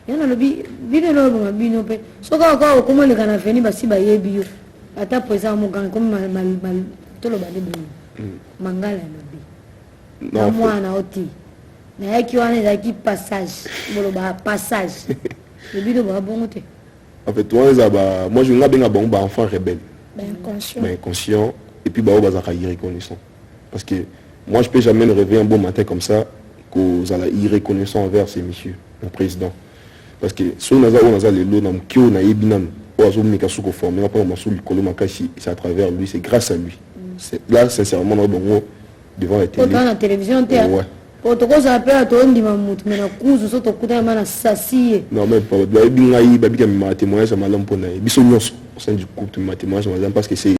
S2: Yana le bino lo bon mabino pe. Soka ko comment les kana feni ba si ba ye bio. Ata président mo gang comme mal to lo ba le bio. Mangala no bi. Non moi na oti. Na yaki wana zaki passage. Bolo ba passage. Le bino ba bon te.
S6: En fait, moi je suis un enfant rebelle. Inconscient. Et puis, je suis irreconnaissant. Parce que moi, je ne peux jamais me réveiller un bon matin comme ça, que vous allez irreconnaissant envers ces messieurs, mon président. Parce que si on a les lots, on a c'est à travers lui, c'est grâce à lui. Là, sincèrement, devant la télé.
S2: Dans la télévision,
S6: ouais.
S2: Non,
S6: mais pas. Parce que c'est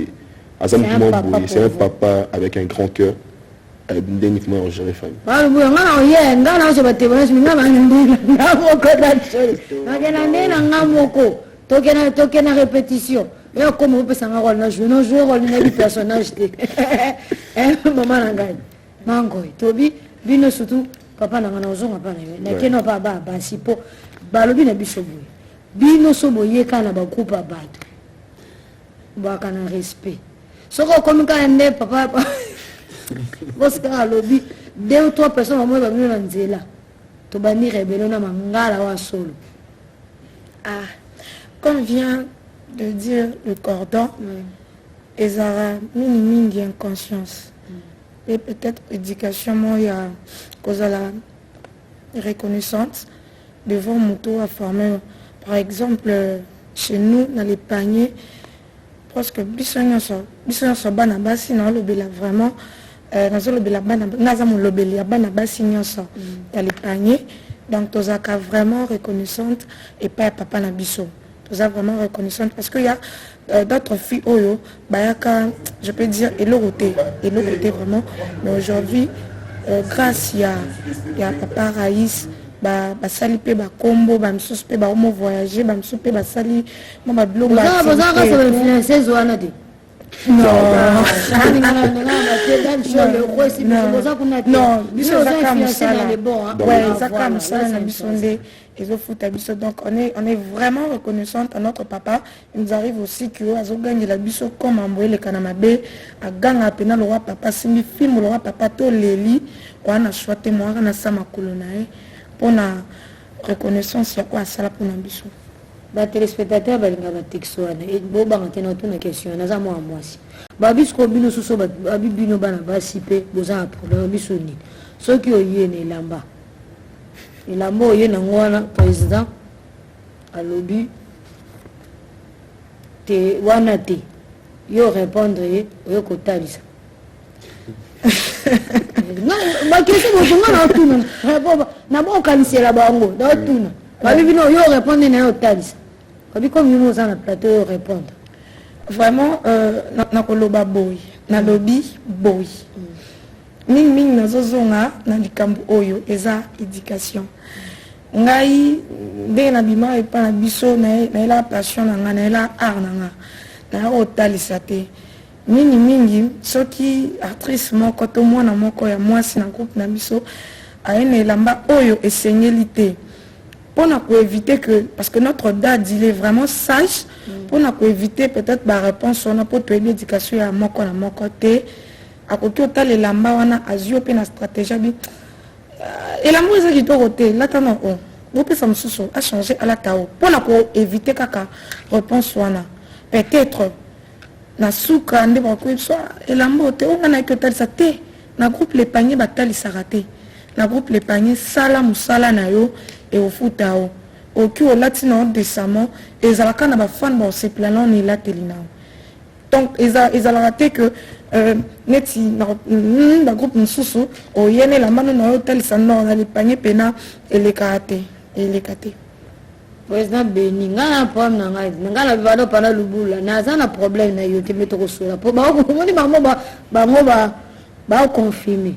S6: un papa avec un grand cœur. Uniquement gérer famille.
S2: Répétition. Comme on peut s'en rôle, je ne joue rôle du personnage. Maman Mangoy, Toby. Bino surtout papa na ngana pas na keno pa ba sipo balobi na biso boye bino so boye kana ba groupe abato ba kana respect soko comme quand ne papa parce que alobi 2 ou 3 personnes moi ba bino na nzela to bani rebelo na mangala wa solo.
S7: Comme vient de dire le cordon, ezara mingi inconscience. Et peut-être éducation, moi, il y a cause à la reconnaissance devant moto à former. Par exemple, chez nous, dans les paniers, parce que bisogna so bana basi na lobela vraiment nazo lobela bana naza mon lobeli bana basi nyonso dans les paniers. Donc tozaka vraiment reconnaissante et pas papa na biso. Toza vraiment reconnaissante parce qu'il y a d'autres filles oyo bayaka je peux dire et le côté vraiment, mais aujourd'hui grâce il y a papa Raïs ba sali pe ba combo ba msusu pe ba homo voyager ba msusu pe ba sali mo ba blog ba
S2: influenceuse wana de
S7: non biso zaka musala ouais zaka musala na biso nde donc on est vraiment reconnaissante à notre papa. Il nous arrive aussi que azo gagner la biso comme amboye le kanamabe a ganga pena le roi papa simbi film le roi papa to leli wana choité moi na sama kolonae pour na reconnaissance ya kwa sala pour na biso.
S2: Ba téléspectateur balinga ba texto wana et bo ba ngena tuna question na za moi mwasi ba bisko bino suso ba bino bana ba sipe boza problème biso ni ceux qui oyene lamba ilamba oyene ngwana président alobi te wana te yo répondre yo kotalisa ba question bo ngana tuna na bo kanisela bango da tuna ba bino yo répondre na yo talisa. Comme nous avons un plateau répondre.
S7: Vraiment, na koloba boy, na lobby boy. Ming na zozonga na likambo oyo eza éducation. Ngai de na bima e pa na biso na la passion na nga na la art na nga. Na otalisa te. Mingi soki actrice moko to mwana moko ya mwasi na groupe na biso aene lamba oyo esengeli pour éviter que, parce que notre dad il est vraiment sage, pour éviter peut-être la réponse on a pour trouver l'éducation à mon côté à côté de les lamba on a azio pe na stratégie et l'amour est qui côté là t'en on vous peut ça me sous à changer à la tao pour éviter kaka réponse on a peut-être na souka ande ba ko so et l'amour te on a que tel ça te na groupe les paniers batali saraté na groupe les paniers sala musala na yo et au foot au qui au latino décemment et ça quand na fan bon c'est plan on la telina donc ils a raté que neti na groupe mususu o yene la mano na hôtel ça non na les paniers pena et les karaté elekate
S2: président Beni nga na problème na ngai nga na vivado pana lubula na za na problème na yote meto ko sura po ba ko moni bango ba confirmer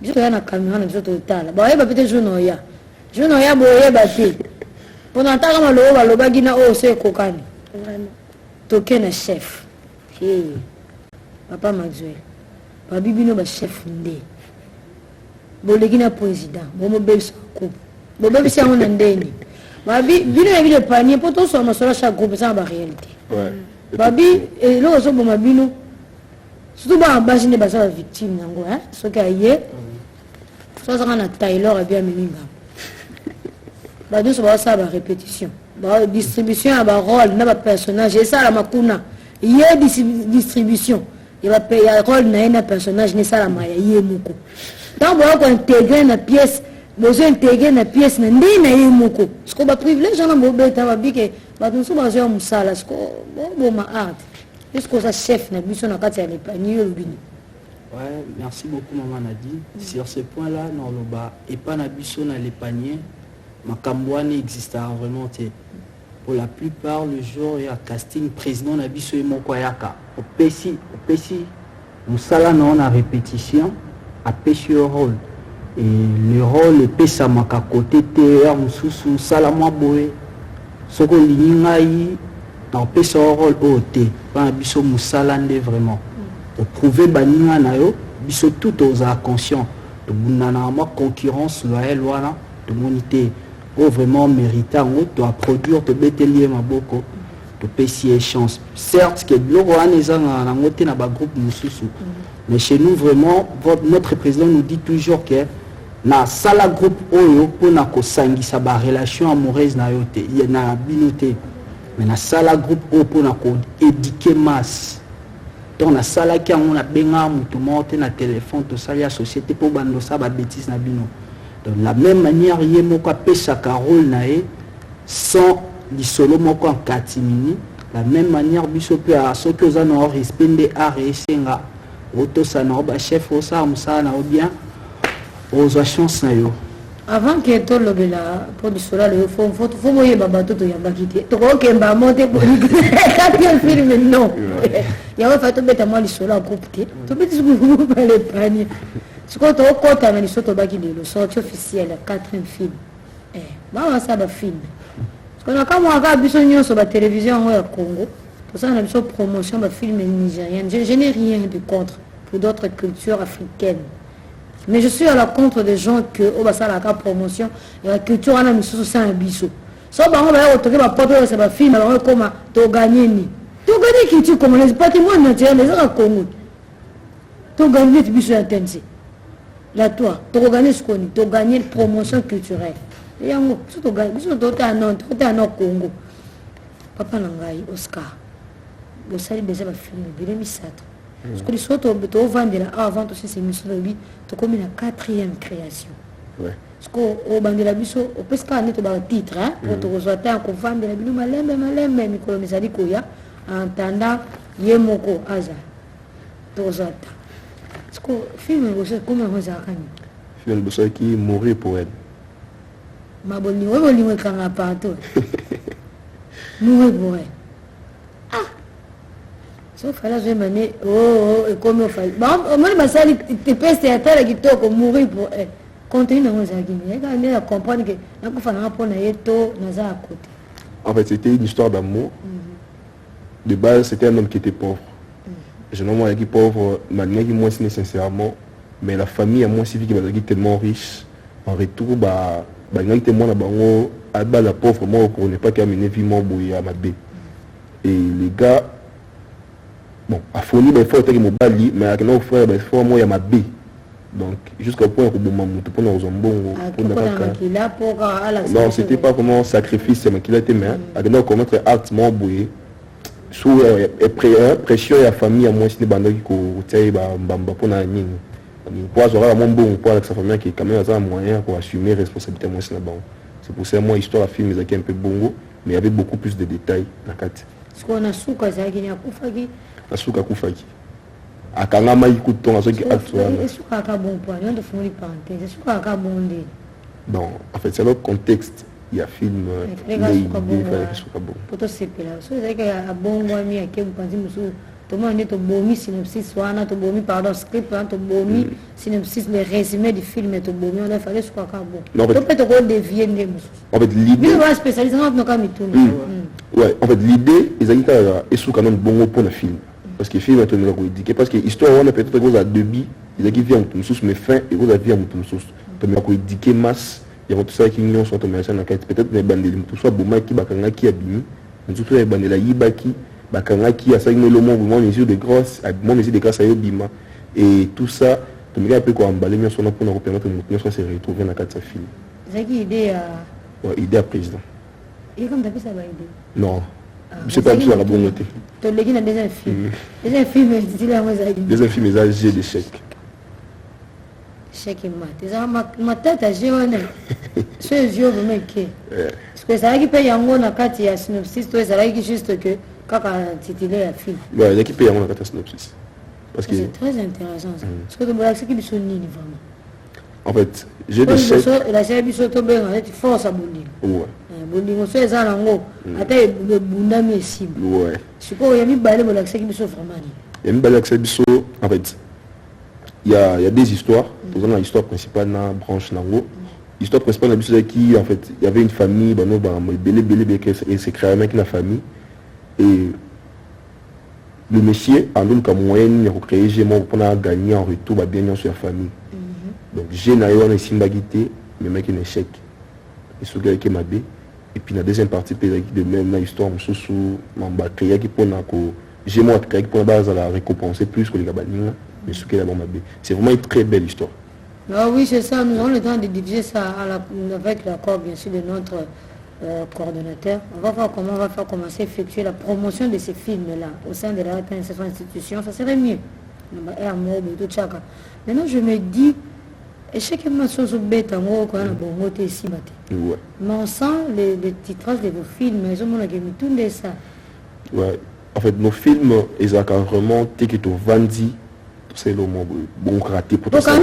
S2: biso ya na caméra na biso total ba yeba pete jono ya boye ba te pona taka malo ba loba gina o se kokani toke na chef papa Maxwell ba bibino ba chef nde boleki na président bomo bebisa ko bo bebisa on ndeni babi bino ya bile panier po to so masolo chaque groupe ça ba réalité
S6: Ouais.
S2: babi lo so bo mabino surtout ba basi ne ba sa victime nango hein so ka ye so ça na Taylor a bien meninga ba deux so ba sa ba répétition ba distribution à ba rôle na ba personnage et ça la makuna ye distribution il va payer rôle na un personnage ne ça la maya ye muko donc on va intégrer na pièce besoin intégrer na pièce na ndi na ye muko ce qu'on va privilège na mobeta ba bike ba tout so ba zo musala ce qu'on bon ma art est-ce que ça chef na biso na kati ya lepani yo lubini.
S8: Ouais, merci beaucoup maman Nadine. Sur ce point-là, non le bas et pas na biso na lepanier, ma cambouane existe vraiment pour la plupart le jour il y a casting président na biso et moko yaka. Au PC musala na on a répétition à pêcher au rôle. Et le rôle est pesa maka côté TR mususu sala moi boé. Soko liningai na pesa au rôle OT. Pas biso musala ndé vraiment. Pour prouver baninga na yo biso tout aux conscients. To bunana ma concurrence loyale wana to monité oh vraiment méritant to à produire to betelier maboko to pesier chance. Certes que loko aneza na ngote na ba groupe mususu. Mais chez nous vraiment notre président nous dit toujours que na sala groupe oyo pona ko sangisa ba relation amoureuse na yote na binoté. Mais na sala groupe oyo pona ko éduquer masse. Donc na sala ki on a benga mutu monter na téléphone to sala société pour bando sa ba bêtise na bino. Donc la même manière yé moko pesa carole na e sans li solo moko en katimini la même manière biso pe a so que za no respect de art et senga auto sa no ba chef o sa musa na o bien aux chance na yo.
S2: Avant que tout le bela pour du soleil le faut moyer baba tout ya bakité to ko kemba monter pour quatrième film non il y a fait tout bête moi le soleil groupe to bête ce groupe pas les panier ce qu'on to kota na lisoto bakide le sortie officielle quatrième film ba ça ba film parce que quand on regarde biso nyonso ba télévision au Congo pour ça on a biso promotion ba film nigérien je n'ai rien de contre pour d'autres cultures africaines. Mais je suis à la contre des gens que au basa la promotion et la culture ana misusu ça un biso. So ba on va retourner ma porte c'est ba film alors comment to gagner ni. To gagner qui tu comme les patrimoine naturel les gens Congo. To gagner biso intense. Là toi, to gagner ce qu'on dit, to gagner promotion culturelle. Et yango to gagner biso to ta non Congo. Papa nangai Oscar. Bo sali déjà ba film bien misato. Parce que les autres ont vendu avant aussi ces missions de vie, tu comme la quatrième création.
S6: Ouais.
S2: Parce qu'au bandit la biso, au presque un titre, hein, pour te rejoindre en vendre la biso malem, mais colonisali koya, en attendant yemoko aza. Tu rejoindre. Parce que film aussi comment on a gagné.
S6: Film de qui mourir pour elle.
S2: Ma bonne nuit, quand on a partout. Mourir pour elle. Sauf que là, je me dis, et comment on fait. Bon, moi, je te pèse théâtre qui toque mourir pour elle. Continue dans nos arguments. Il faut comprendre que nous avons rapport à Yeto, nous à côté.
S6: En fait, c'était une histoire d'amour. De base, c'était un homme qui était pauvre. Je n'ai pas dit pauvre, malgré qu'il m'a signé sincèrement, mais la famille a moins suivi qui était tellement riche. En retour, il était moins à la pauvre, moi, pour ne pas qu'amener vie mon bouillé à ma baie. Et les gars, bon, à fournir des fois, il bali, mais à nos frères, il faut moi, il y a ma baie. Donc, jusqu'au point où pour nous zombons, non, c'était pas vraiment un sacrifice, mais qu'il a été, mais à nous commettre acte, mon bouillé. Sous pression et la famille à moi c'est des bandes qui coûtent bamba pour na nini pour avoir mon bon pour avec sa famille qui quand même a un moyen pour assumer responsabilité moi c'est là-bas. C'est pour ça moi histoire la film est un peu bongo mais avec beaucoup plus de détails na kati
S2: ce qu'on a souka za ki kufaki
S6: asuka kufaki akanga mai kutonga soki acte wana
S2: souka ka bon point on de fumuli parenthèse souka ka bon ndé
S6: bon en fait c'est le contexte il y a film
S2: les gars sont pas bons
S6: bon.
S2: pour c'est là so c'est que a bon moi mi akem panzi musu to mo ne to bomi synopsis wana to bomi pardon script to bomi synopsis le résumé du film to bomi on a fallu ce quoi bon to peut être dévier ne musu
S6: en fait l'idée
S2: mais on spécialiste dans nos kamituna
S6: ouais en fait l'idée ezalika et sous quand même bon pour le film parce que film est un indiqué parce que histoire on a peut-être cause à début il qui vient mutu mais fin et vous avez mutu musu to me ko indiquer masse il y a tout ça qui n'y sont automatisés dans peut-être les bandits tout soit boma qui bakanga qui abimi tout les bandits la yibaki bakanga qui a ça le moment mesure de grâce mon mesure de grâce à yobima et tout ça to me un peu quoi emballer bien son pour nous permettre de nous se retrouver dans quatre films
S2: c'est qui idée
S6: ouais idée à président
S2: et comme t'as fait ça va idée
S6: non c'est pas tout à la bonne note
S2: to le qui dans deuxième film c'est là moi ça
S6: deuxième film les âgés d'échec
S2: chèque mat ma tête a géonné ce jeu me que parce que ça qui paye yango na kati ya synopsis to ça qui juste que kaka titulaire la film
S6: ouais il qui paye yango na kati synopsis parce que
S2: c'est très intéressant ça parce que voilà ce qui me sonne vraiment
S6: en fait j'ai des chèques
S2: la série biso to ben tu force à bondi
S6: ouais
S2: bondi mo so ça nango ata le bunda mais cible
S6: ouais
S2: c'est quoi il y a mis balé mo la série biso vraiment
S6: il y a mis balé la biso en fait il y a des histoires par exemple l'histoire principale na branche nango l'histoire principale c'est qui en fait il y avait une famille bah belé et c'est créé avec la famille et le monsieur en donc comme moyen il a créé j'ai mon pour gagner en retour bah bien sur la famille donc j'ai na yo na simbagité mais mec un échec et ce gars qui m'a dit et puis la deuxième partie de même la histoire sous mamba créé qui pour na ko j'ai moi créé pour base à la récompenser plus que les gabanina mais ce qu'elle a c'est vraiment une très belle histoire.
S2: Ah oui, c'est ça. Nous avons le temps de diviser ça avec l'accord, bien sûr, de notre coordonnateur. On va voir comment on va faire commencer à effectuer la promotion de ces films-là au sein de la institution. Ça serait mieux. Maintenant, je me dis, chaque chose bête en gros, quand on a bon côté ici, mais on sent les titrages de vos films. Ils ont tout de ça.
S6: Ouais. En fait, nos films, ils ont vraiment été vendus. C'est le mot bon raté pour tout ça.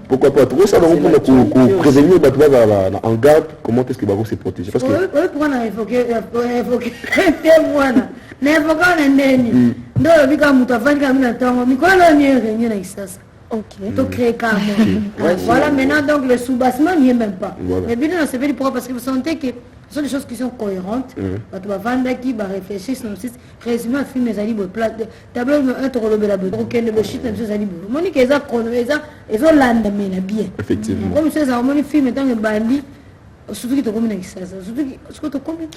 S6: Pourquoi pas tout ça pour prévenir en garde comment est-ce que Bago s'est protégé parce que
S2: pourquoi on a évoqué voilà maintenant donc le sous-bassement n'y est même pas mais bien on se fait pourquoi parce que vous sentez que ce sont des choses qui sont cohérentes. Tu vas vendre qui va réfléchir sur le résumé un film des alibos plate tableau un tour le bel aucun de shit dans ces alibos monique ils ont l'andamé bien
S6: effectivement
S2: comme ça harmonie film étant un bandit surtout qui te commune avec ça surtout ce que tu commune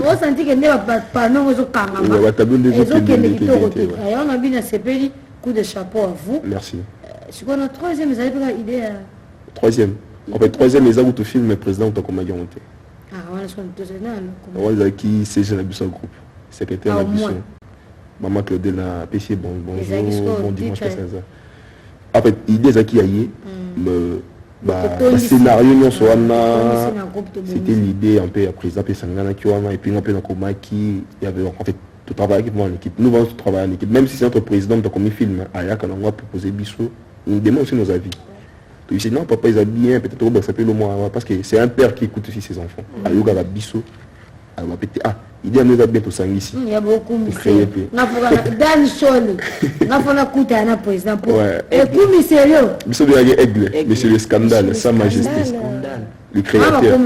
S2: on sentit qu'il n'y a pas non ils ont carrément ils ont qu'il on a bien CPI coup de chapeau à vous
S6: merci
S2: c'est quoi notre troisième vous avez pas idée
S6: troisième en fait troisième les autres films président ou comme monté
S2: ah voilà sont deux
S6: on a qui c'est la Bissau groupe secrétaire la Bissau maman Claudel a pêché bonjour bon dimanche ça en fait idée ça qui a eu le scénario non soit c'était l'idée un peu à président Sangana qui et puis un peu dans comment qui il y avait en fait tout travail qui pour l'équipe nous allons travailler en équipe même si c'est notre président donc comme film Aya quand on va proposer Bissau nous demande aussi nos avis. Il dit non, papa, ils a bien, peut-être on va s'appeler le mois, parce que c'est un père qui écoute aussi ses enfants. Ayoga la bisso, elle va péter. Ah, il dit à nous bientôt ça ici.
S2: Il y a beaucoup de mystères. Dan Chol, n'a pas la coûte à un président. Et pour mystérieux.
S6: Bisso de la aigle, mais c'est le scandale, sa majesté. Le créateur.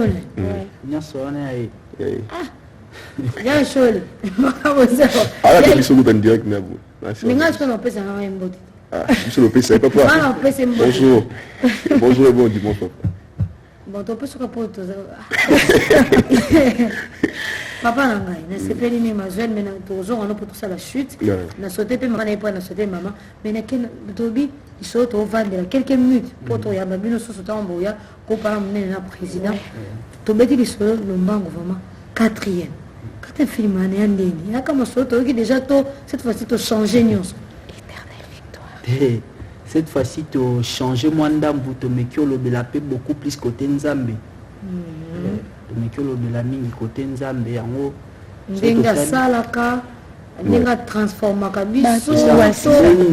S8: Bien sûr, on est
S2: Dan Chol.
S6: Ah, là, bisso en direct, mais
S2: bon. Mais je ne peux pas un mot.
S6: Monsieur le PC, papa. Bonjour. Bonjour et bon dimanche.
S2: Bon, tu peux se rapporter. Papa n'a pas c'est pas l'année ma jeune, mais toujours on a pour tout ça la chute. On a sauté, puis maman n'a pas sauté maman. Mais n'a qu'un Tobi, il saute au vent de quelques minutes. Pour toi, il y a bien sauté en bouillard, qu'on parle mener un président. Tobi il saute le banc vraiment quatrième. Quand un film a un déni, il y a comme un saut qui déjà cette fois-ci tu changé news.
S8: Cette fois-ci, tu as changé moins d'ambu, tu as fait beaucoup plus côté Nzambe. Tu as côté Nzambe.
S2: Ndenga salaka, ndenga transformaka biso.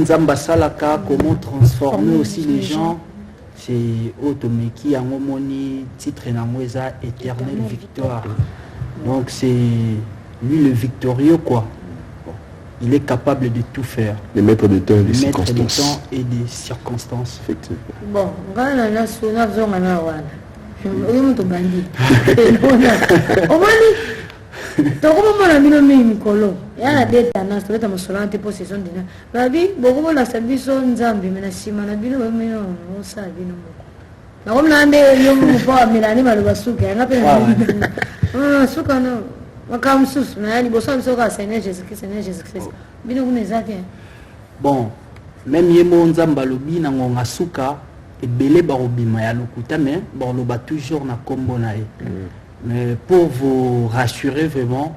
S8: Nzamba salaka, comment transformer aussi les gens. c'est Otomeki en moni titre Namweza éternelle victoire. Donc c'est lui le victorieux quoi. Il est capable de tout faire.
S6: Le maître de temps et des
S8: Le maître du
S6: circonstances.
S8: temps et des circonstances.
S6: Effectivement.
S2: Bon, quand on a son avion à la wala. On est bandit. On va dire. Donc on a mis le même colo. Il y a des tendances, peut-être mon solant est possession de là. Babi, beaucoup de services sont zambi, mais la sima na bino mais on ça bino. Na comme na ande yo mu pa milani malu basuka, na pe na. Ah, suka no. Makam sus, na ni bosa bisoka Seigneur Jésus-Christ, Seigneur Jésus-Christ. Bino kuna zati.
S8: Bon, même Yemo Nzamba lobi na ngonga suka et belé barobima ya lokuta mais bon loba toujours na kombo na e. Mais pour vous rassurer vraiment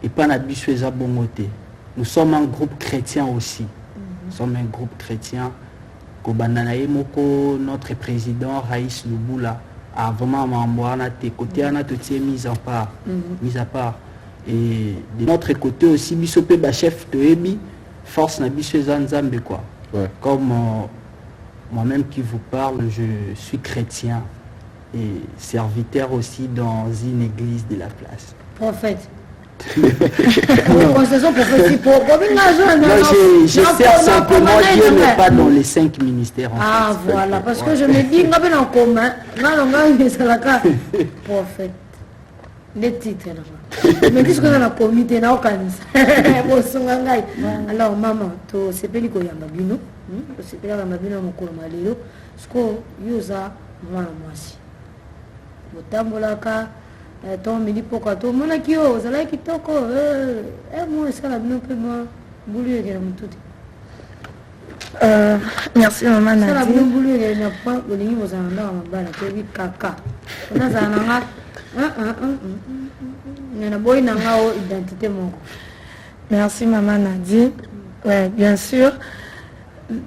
S8: et pas na biso eza bongote. Nous sommes un groupe chrétien aussi. Nous sommes un groupe chrétien. Kobanda moko notre président Raïs Lubula a vraiment mamboana te côté ana te mise en part, mise à part. Et de notre côté aussi biso pe ba chef de Ebi force na biso Nzambe quoi.
S6: Ouais.
S8: Comme moi-même qui vous parle, je suis chrétien et serviteur aussi dans une église de la place.
S2: Prophète. Concession prophétique pour
S8: je sers simplement Dieu, mais pas dans les 5 ministères.
S2: Ah voilà, parce que je me dis, on a en commun, prophète. Les titres là. Mais qu'est-ce qu'on a la comité na okanisa. Alors maman, to sepeli ko yamba bino, to sepeli yamba bino mokolo malelo, sko yuza mwana mwasi. Botambolaka ton midi pourquoi tout mon akio ça là qui toko moi ça la bino pe moi boulu ke na mututi.
S7: Merci maman Nadine.
S2: Ça la bino boulu ke na pas bolingi bozana na mabala ke bi kaka. On za na na boy na ngao identité moko.
S7: Merci maman Nadine. Ouais, bien sûr.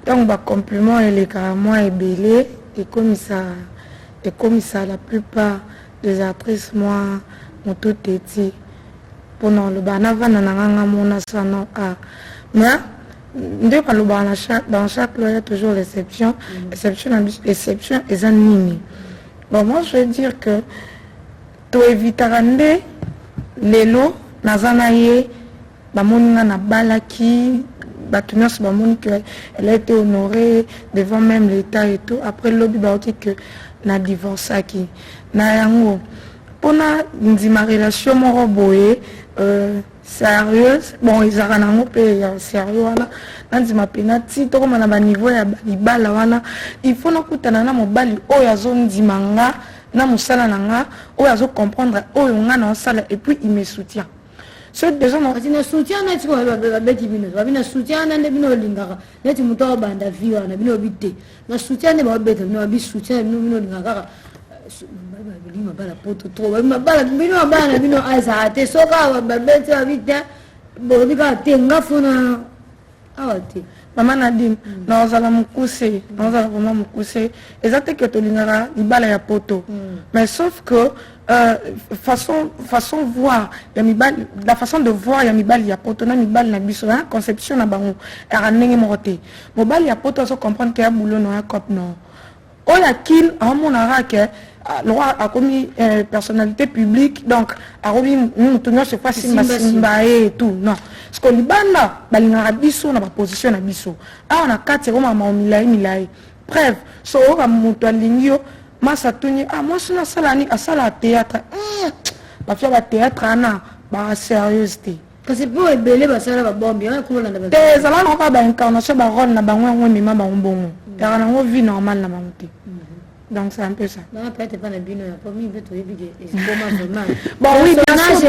S7: Donc bah compliment et les moi et belé et comme ça la plupart des actrices moi ont tout été pendant le banava nananga mona sano a mais dans chaque loi il y a toujours l'exception exception et nini. Bon moi je veux dire que to evitarande lelo nazanaye bamoninga na balaki batunyos bamoni que elle a été honorée devant même l'état et tout après lobby baoki que na divorçaki na yango pona ndima relation moko boye sérieuse bon ezaka nango pe ya sérieux wana ndima pena ti tokoma na baniveau ya libala wana il faut nakutana na mobali oyo azondima nga na mosala na nga oyo azocomprendre oyo nga na osala et puis il me soutient ce déjà non
S2: ne soutient na tiko babeti bino babina soutient na bino lingaka neti muto banda vie wana bino bité na soutient ne babeta bino bi soutient bino lingaka bino bala poto trop bino bana bino azate soka babeti babita bobika tenga fona awate
S7: maman Nadine nazala mukuse nazala vraiment mukuse exactement que tolingara libala ya poto mais sauf que façon voir la façon de voir ya mibali ya poto na mibali na biso na conception na bango era ndenge morote mobali ya poto so comprendre que ya boulot no ya cop no oya kin amonara que loi a commis personnalité publique donc a commis mutunya se fois simba et tout non parce que libanda balingara biso na ba position na biso a on a quatre roma ma milai bref so o mutu alingio masa tuni moi suna salani asala théâtre ba fia ba théâtre ana ba sérieuxité
S2: parce que pour ebele ba sala ba bombi on ko landa ba
S7: des ala no ka ba incarnation ba rôle na bango ngwe mima ba mbongo ya na ngo vie normale na bangote. Donc c'est un peu ça.
S2: Non, peut-être pas la bino, pas mis beto ebi et vraiment.
S7: Bon oui, bien sûr.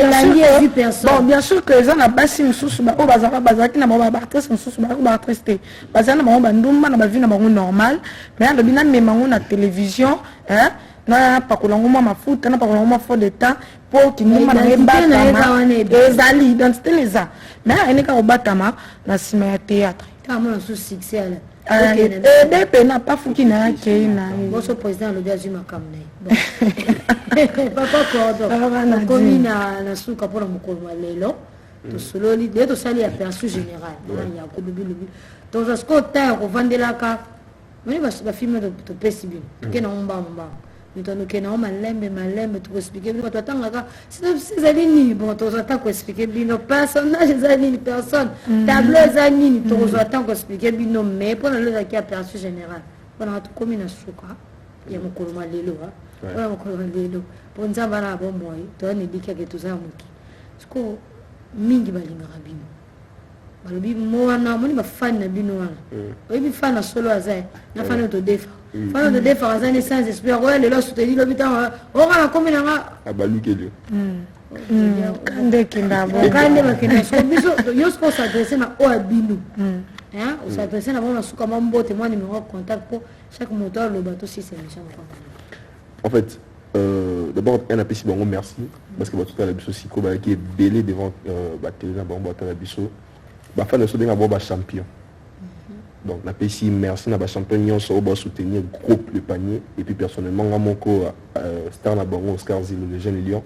S7: Bon bien sûr que ça na basi mususu ba o bazaka ki na ba actrice mususu ba actrice te. Bazana ba ndumba na ba vie na bango normal, mais ando bina memango na télévision, hein? Na pa kolongo mafuta na pa kolongo fond de temps pour ki muma na batama. Ezali identité les ça. Mais ene ka obatama na sima ya théâtre.
S2: Comment on sous succès là?
S7: Bébé n'a pas foutu na kéina.
S2: Moi ce président le gars du makamne. Papa cordo. Comme na suka pour mokolo lelo. To sololi de to sali aperçu général. Il y a ko bibi. Donc ce que ta ko vandela ka Mais il va filmer de pessible. Qu'est-ce qu'on va nous t'en que non malembe tu expliquer nous attends là c'est alini bon tu attends qu'on expliquer bino personnage alini personne tableau alini tu attends qu'on expliquer bino mais pour le qui aperçu général on a tout comme une souka il y a mon coloma lelo voilà mon coloma lelo pour nous avoir un bon moyen tu as dit que tout ça muki parce que mingi balinga bino balobi moana moni ba fan na bino wana oyebi fan na solo azai na fan to defa fan to defa azai sans espoir ouais le soutenir le bitan on va comme na
S6: abaluke le
S7: kande kindabo
S2: kande bakenda so biso yosko s'adresser na o abino hein on s'adresser na bona suka mambote moi numéro de contact pour chaque moteur le bateau si c'est méchant
S6: en fait d'abord un appel si bon merci parce que tout à la biso siko ba qui est belé devant ba télé na bon bateau la biso ba fan so denga bo ba champion donc la PC merci na ba champion nyonso ba soutenir groupe le panier et puis personnellement nga moko star na bango Oscar Zilo le jeune lion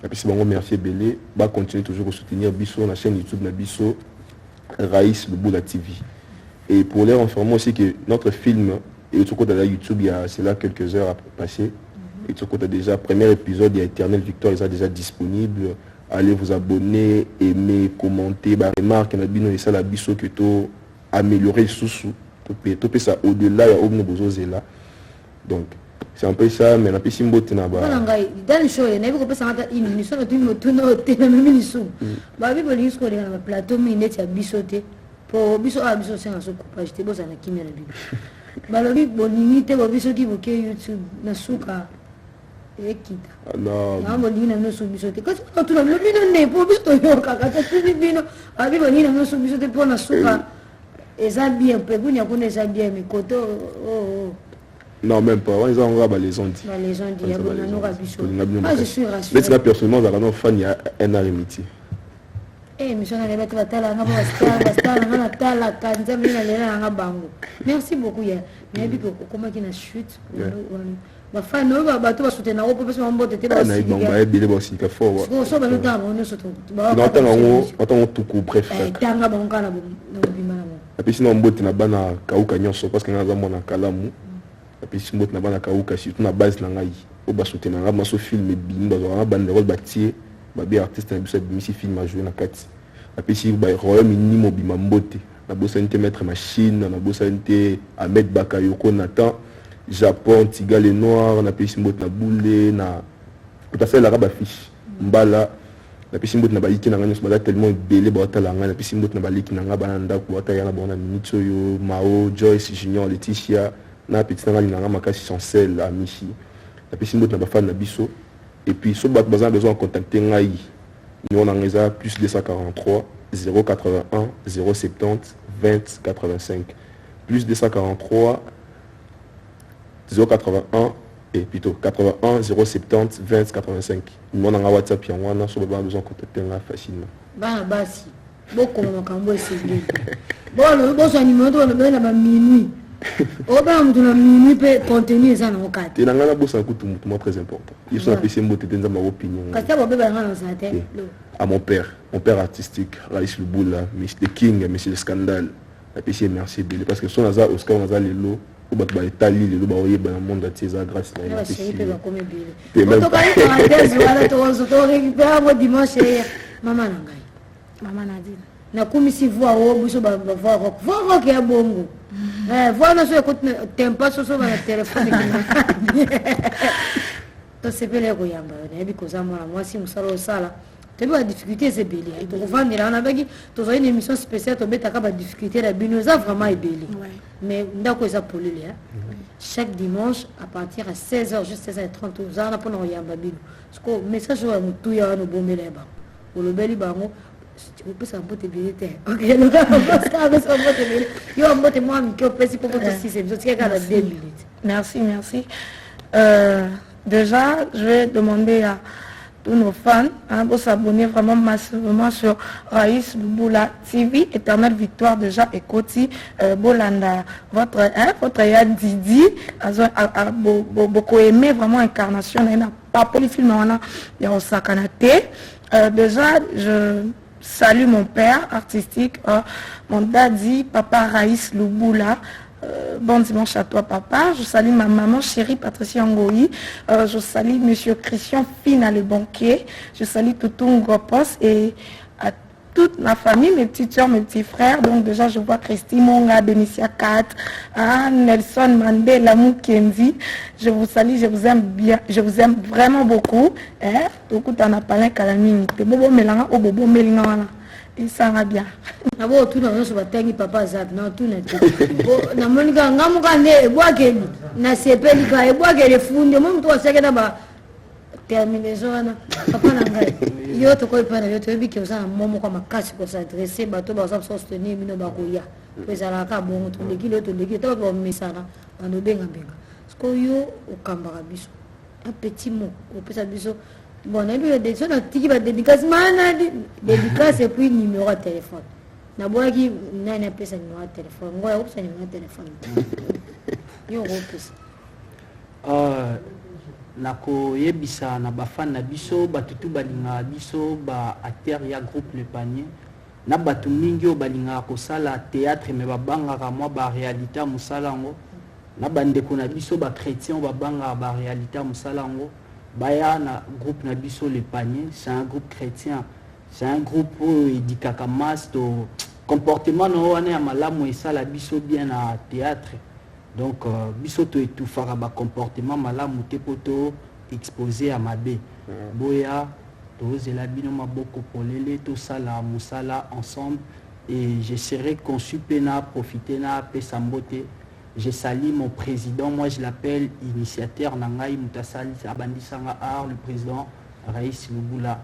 S6: la PC bango merci belé ba continuer toujours à soutenir biso na chaîne YouTube na biso Raïs Luboula TV et pour leur informer aussi que notre film et tout côté de la YouTube il y a c'est là quelques heures après passé et tout côté déjà premier épisode il y a Éternel Victoire il est déjà disponible. Allez vous abonner, aimer, commenter, bah remarque na bino et ça la biso que to améliorer sous topé ça au-delà ya obno bozoze là. Donc c'est un peu ça mais na pesi mbote na ba.
S2: Voilà ngai dans le show na biko pesa ngata ini ni so tu moto no te na mimi lisu. Ba bibo lisko de na plateau minute ya biso te. Po biso biso senga so coupage te boza na kimia na bibo. Ba lo bibo ni te bo biso ki boke YouTube na suka. Ekita.
S6: Non.
S2: Na mo dina no subiso te. Kasi tu na lo bino ne po biso yo kaka ta tu bino. Abi bo dina no subiso te po na suka. Eza bien pe bunya ko ne za bien mi koto
S6: Non même pas. On les ont dit.
S2: Les gens disent no rabiso. Je suis rassuré.
S6: Mais c'est personnellement dans nos fan il y a un amitié.
S2: Merci beaucoup. Comment il y a chute. Ma femme, nous va battre sur tes nains, parce que mon bot était pas si bien.
S6: Et puis sinon bot na bana kauka nyonso parce que na zamona kalamu. Et puis sinon bot na bana kauka surtout na base na ngai. O ba soutenir na maso film bimba zo na bande rôle bâtier. Babi artiste na biso bimisi film a jouer na kati. Et puis si ba royaume ni mobima mbote. Na bosanité mettre machine, na bosanité Ahmed Bakayoko Nathan. Japon, Tiga les Noirs, na pays simbot na boule, na tout à fait l'arabe affiche. Mbala, na pays simbot na baliki na ngani smada tellement belé bota la ngani, na pays simbot na baliki na ngaba nda bota yana bona Minitsoyo, Mao, Joyce Junior, Laetitia, na petit ngani na ngama kasi Chancel, Amishi. Na pays simbot na bafan na biso. Et puis so bat bazan besoin de contacter ngai. Nous on a ngeza plus 243 081 070 20 85. Plus 243 081 et plutôt 81 070 20 85. Nous avons un WhatsApp et on a besoin de contacter facilement.
S2: Bah basi. Beaucoup de cambo c'est bien. Bon le boss numéro de la minuit. Au bas de la minuit peut contenir ça dans quatre.
S6: Et là on a boss un coup tout très important. Ils sont appelés mot dans ma opinion.
S2: Quand ça va bébé dans sa tête.
S6: À mon père artistique, Raïs Luboula, Mr King, Monsieur le Scandale. La PC merci Billy parce que son Oscar on a les lots. Au bas de Italie, le baoye dans le monde de tes grâce là.
S2: La chérie peut va comme Billy. On te connaît parenthèse voilà to récupérer moi dimanche maman nangai. Maman Nadine. Na kumi si voix au biso ba voix rock ya bongo. Voix na so écoute tempo so na téléphone qui. To sepele ko yamba na biko za moi si musalo sala. Tu as des difficultés, c'est belé. Donc, on va dire, on a une émission spéciale, tu as des difficultés, la binosa vraiment est belé. Mais, d'accord, ça pour lui. Chaque dimanche, à partir de 16h, juste 16h30, on a pour nous yamba bino. Parce que le message, on a tout y a nos bons mélèbres. Pour le bel ibango, tu peux ça botte belé. Ok, le gars, on va se faire ça botte belé. Yo, on botte moi, qui est précis pour votre système. Je tiens à 2 minutes.
S7: Merci. Déjà, je vais demander à tous nos fans pour s'abonner vraiment massivement sur Raïs Luboula TV, Éternelle Victoire déjà et Koti Bolanda. Votre ya Didi a beaucoup aimé vraiment l'incarnation. Il n'a pas pour les films, il y a Osakanate. Déjà, je salue mon père artistique, mon daddy, papa Raïs Luboula. Bon dimanche à toi, papa. Je salue ma maman chérie, Patricia Ngoï. Je salue monsieur Christian Fina, le banquier. Je salue Toutou Ngopos et à toute ma famille, mes petites soeurs, mes petits frères. Donc déjà, je vois Christine Monga, Benicia Kat, Nelson Mandela, Mukendi. Je vous salue, je vous aime bien, je vous aime vraiment beaucoup. Donc, tu en as parlé à la minute. Bobo Melanga, oh Bobo Melanga. Et ça va bien.
S2: D'abord, tout le monde se va tenir papa Zab, non, tout n'est pas. Na monika, ngamuka ne, bois qu'elle, na sepelika, et bois qu'elle funde, mon toi, c'est que d'abord. Terminaison, papa Nangai. Yo, tu connais pas, yo, tu veux que vous avez un moment comme un casse pour s'adresser, bateau, bah, ça, soutenir, mino, bakoya. Puis, à la cas, bon, tu l'équipe, tu l'équipe, tu vas voir, mais ça, on nous benga benga. Ce qu'on y a au Cambarabiso, un petit mot, au Pesabiso. Bon, on a eu des choses qui va dédicace, dédicace et puis numéro de téléphone. Na bois qui n'a pas sa numéro de téléphone. Moi, j'ai sa numéro de téléphone. Yo repousse.
S8: Nako yebisa na bafan na biso batutu balinga biso ba ater ya groupe Le Panier na batu mingi o balinga ko sala théâtre me babanga ka moi ba réalité musala ngo na bandeko na biso ba chrétien ba banga ba réalité musala ngo baya na groupe na biso Le Panier. C'est un groupe chrétien, c'est un groupe édikaka mas to comportement no wana ya malamu esala biso bien na théâtre. Donc biso to etufaka ba comportement malamu te poto exposé à mabe boya tozela bino maboko polele to sala musala ensemble et j'essaierai conçu pena profiter na pesa mbote. Je salue mon président, moi je l'appelle initiateur Nangai Mutasali Abandisanga Ar, le président Raïs Lubula.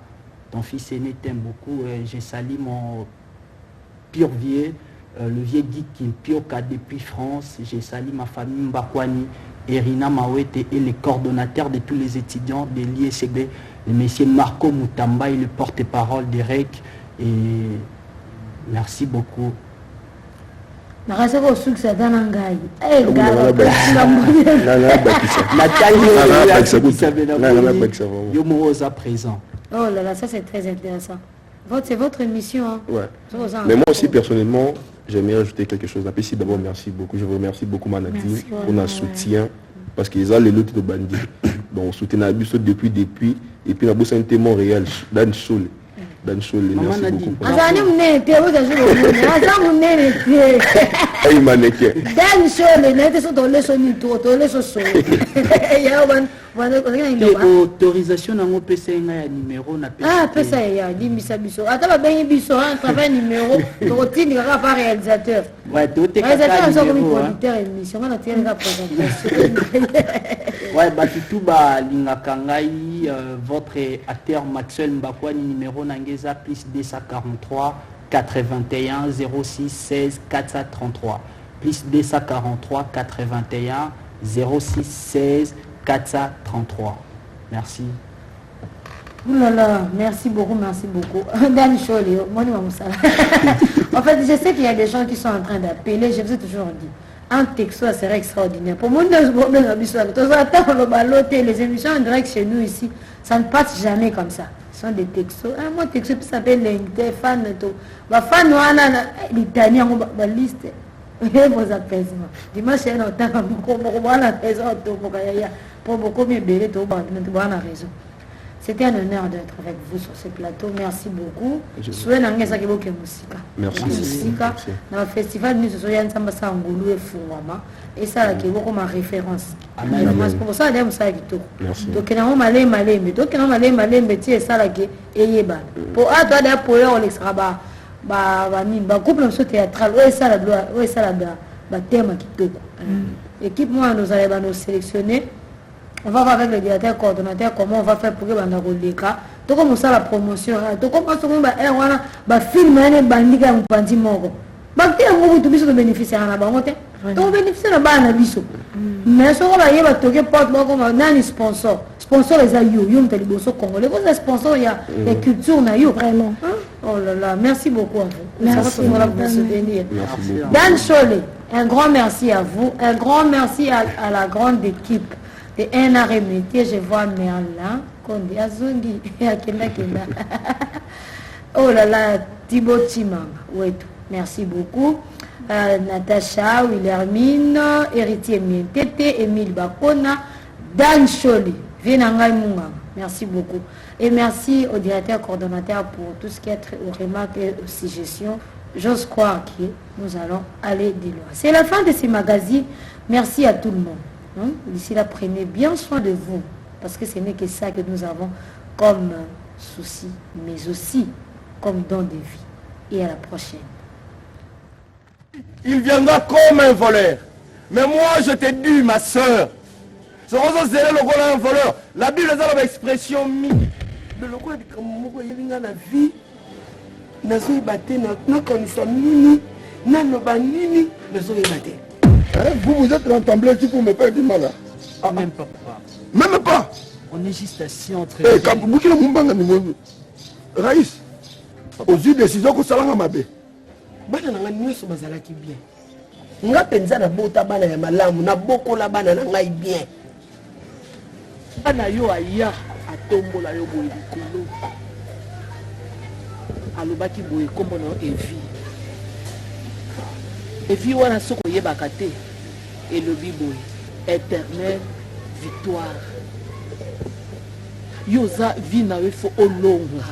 S8: Ton fils aîné t'aime beaucoup. Je salue mon pur vieux, le vieux Guy Kimpioka depuis France. Je salue ma famille Mbakwani, Erina Mawete et les coordonnateurs de tous les étudiants de l'ISCB, le monsieur Marco Mutamba et le porte-parole d'EREC. Et merci beaucoup.
S2: Nakasa ko succès dans Nangai. Eh
S8: Yomo à présent.
S2: Oh là là, ça c'est très intéressant. C'est votre émission. Hein.
S6: Ouais. Mais moi aussi personnellement, j'aimerais ajouter quelque chose. D'abord, merci beaucoup. Je vous remercie beaucoup Manadine pour notre soutien parce qu'ils ont les lots de bandits. Donc soutien à Abisso depuis et puis la bourse inté Montréal Dan Soul. Dan Soul, merci beaucoup.
S2: Azani mnene te oza juro mnene. Azani mnene te.
S6: Ay maneke.
S2: Dan Soul, nete so tole so ni to tole so so. Ya ban
S8: autorisation nango pesa nga ya numéro na pesa.
S2: Ah pesa ya dimisa biso. Ata ba bengi biso un travail numéro to tindi ka fa réalisateur.
S8: Ouais, to te ka
S2: réalisateur comme producteur émission na tienne ka présentation.
S8: Ouais, batutu ba lingaka ngai votre acteur Maxwell Mbakwani numéro nangeza plus 243 81 06 16 433 plus 243 81 06 16 433. Merci.
S2: Oh là là, merci beaucoup. Dan Choli, moi, en fait, je sais qu'il y a des gens qui sont en train d'appeler, je vous ai toujours dit. Un texto serait extraordinaire. Pour moi, les émissions en direct chez nous ici, ça ne passe jamais comme ça. Ce sont des textos. Moi, texto qui s'appelle fan. Fan, l'italien, la liste. Vos apaisements. Dimanche, il y a un temps pour beaucoup mieux béler, tu as raison. C'était un honneur d'être avec vous sur ce plateau. Merci beaucoup. Merci. Dans le festival, nous sommes en Angoulou et Fouama. Et ça, c'est beaucoup ma référence. C'est pour ça que je suis
S6: Merci.
S2: Donc, il y a un malin, mais tu es ça là qui est pour toi, d'ailleurs, on extra couple théâtral, ça la thème qui toque. Équipe, moi, nous allons nous sélectionner. On va voir avec le directeur coordonnateur comment on va faire pour que les cas. Donc, comme ça, la promotion, donc, comme ça, on film, bandika, bandi moko. Bakti ya mungu tubiso to bénéficiaire na bango te. To bénéficiaire na bana biso. Mais so la yeba toke porte bako nani sponsor. Sponsor les ayo, yo mtali boso congolais. Les sponsors il y a les cultures na yo vraiment. Oh là là, merci beaucoup à vous. Merci pour vous soutenir. Dan Choli, un grand merci à vous, un grand merci à la grande équipe de NRM Métier. Je vois Merlin, Kondi Azungi, Akenda Kenda. Oh là là, Thibaut Timanga, ouais tout. Merci beaucoup. Natacha, Wilhelmine, Héritier Mientete, Émile Bakona, Dan Choli, Venangai Munga. Merci beaucoup. Et merci au directeur coordonnateur pour tout ce qui est aux remarques et aux suggestions. J'ose croire que nous allons aller de loin. C'est la fin de ce magazine. Merci à tout le monde. D'ici là, prenez bien soin de vous. Parce que ce n'est que ça que nous avons comme souci, mais aussi comme don de vie. Et à la prochaine.
S9: Il viendra comme un voleur. Mais moi, je te dis, ma soeur, ce c'est le un voleur. La Bible a l'expression mi.
S5: Le logo de Kamogo, il y a la vie. Nazo ibate na konisa nini na lobanini nazo ibate.
S9: Vous êtes entamblés qui pour me faire du mal.
S8: Même pas.
S9: Même pas.
S8: On est juste assis entre
S9: eux. Quand vous qui le Raïs, aux yeux décisions que ça l'a mabé.
S5: Bana na nyoso bazala ki bien. Nga penza na bota bana ya malamu na boko la bana na ngai bien.
S8: Bana yo aya atombola yo boye likolo. Alobaki boye kombo na Evi. Evi wana soko yebaka te. Elobi boye éternelle victoire. Yoza vi na we fo olonga.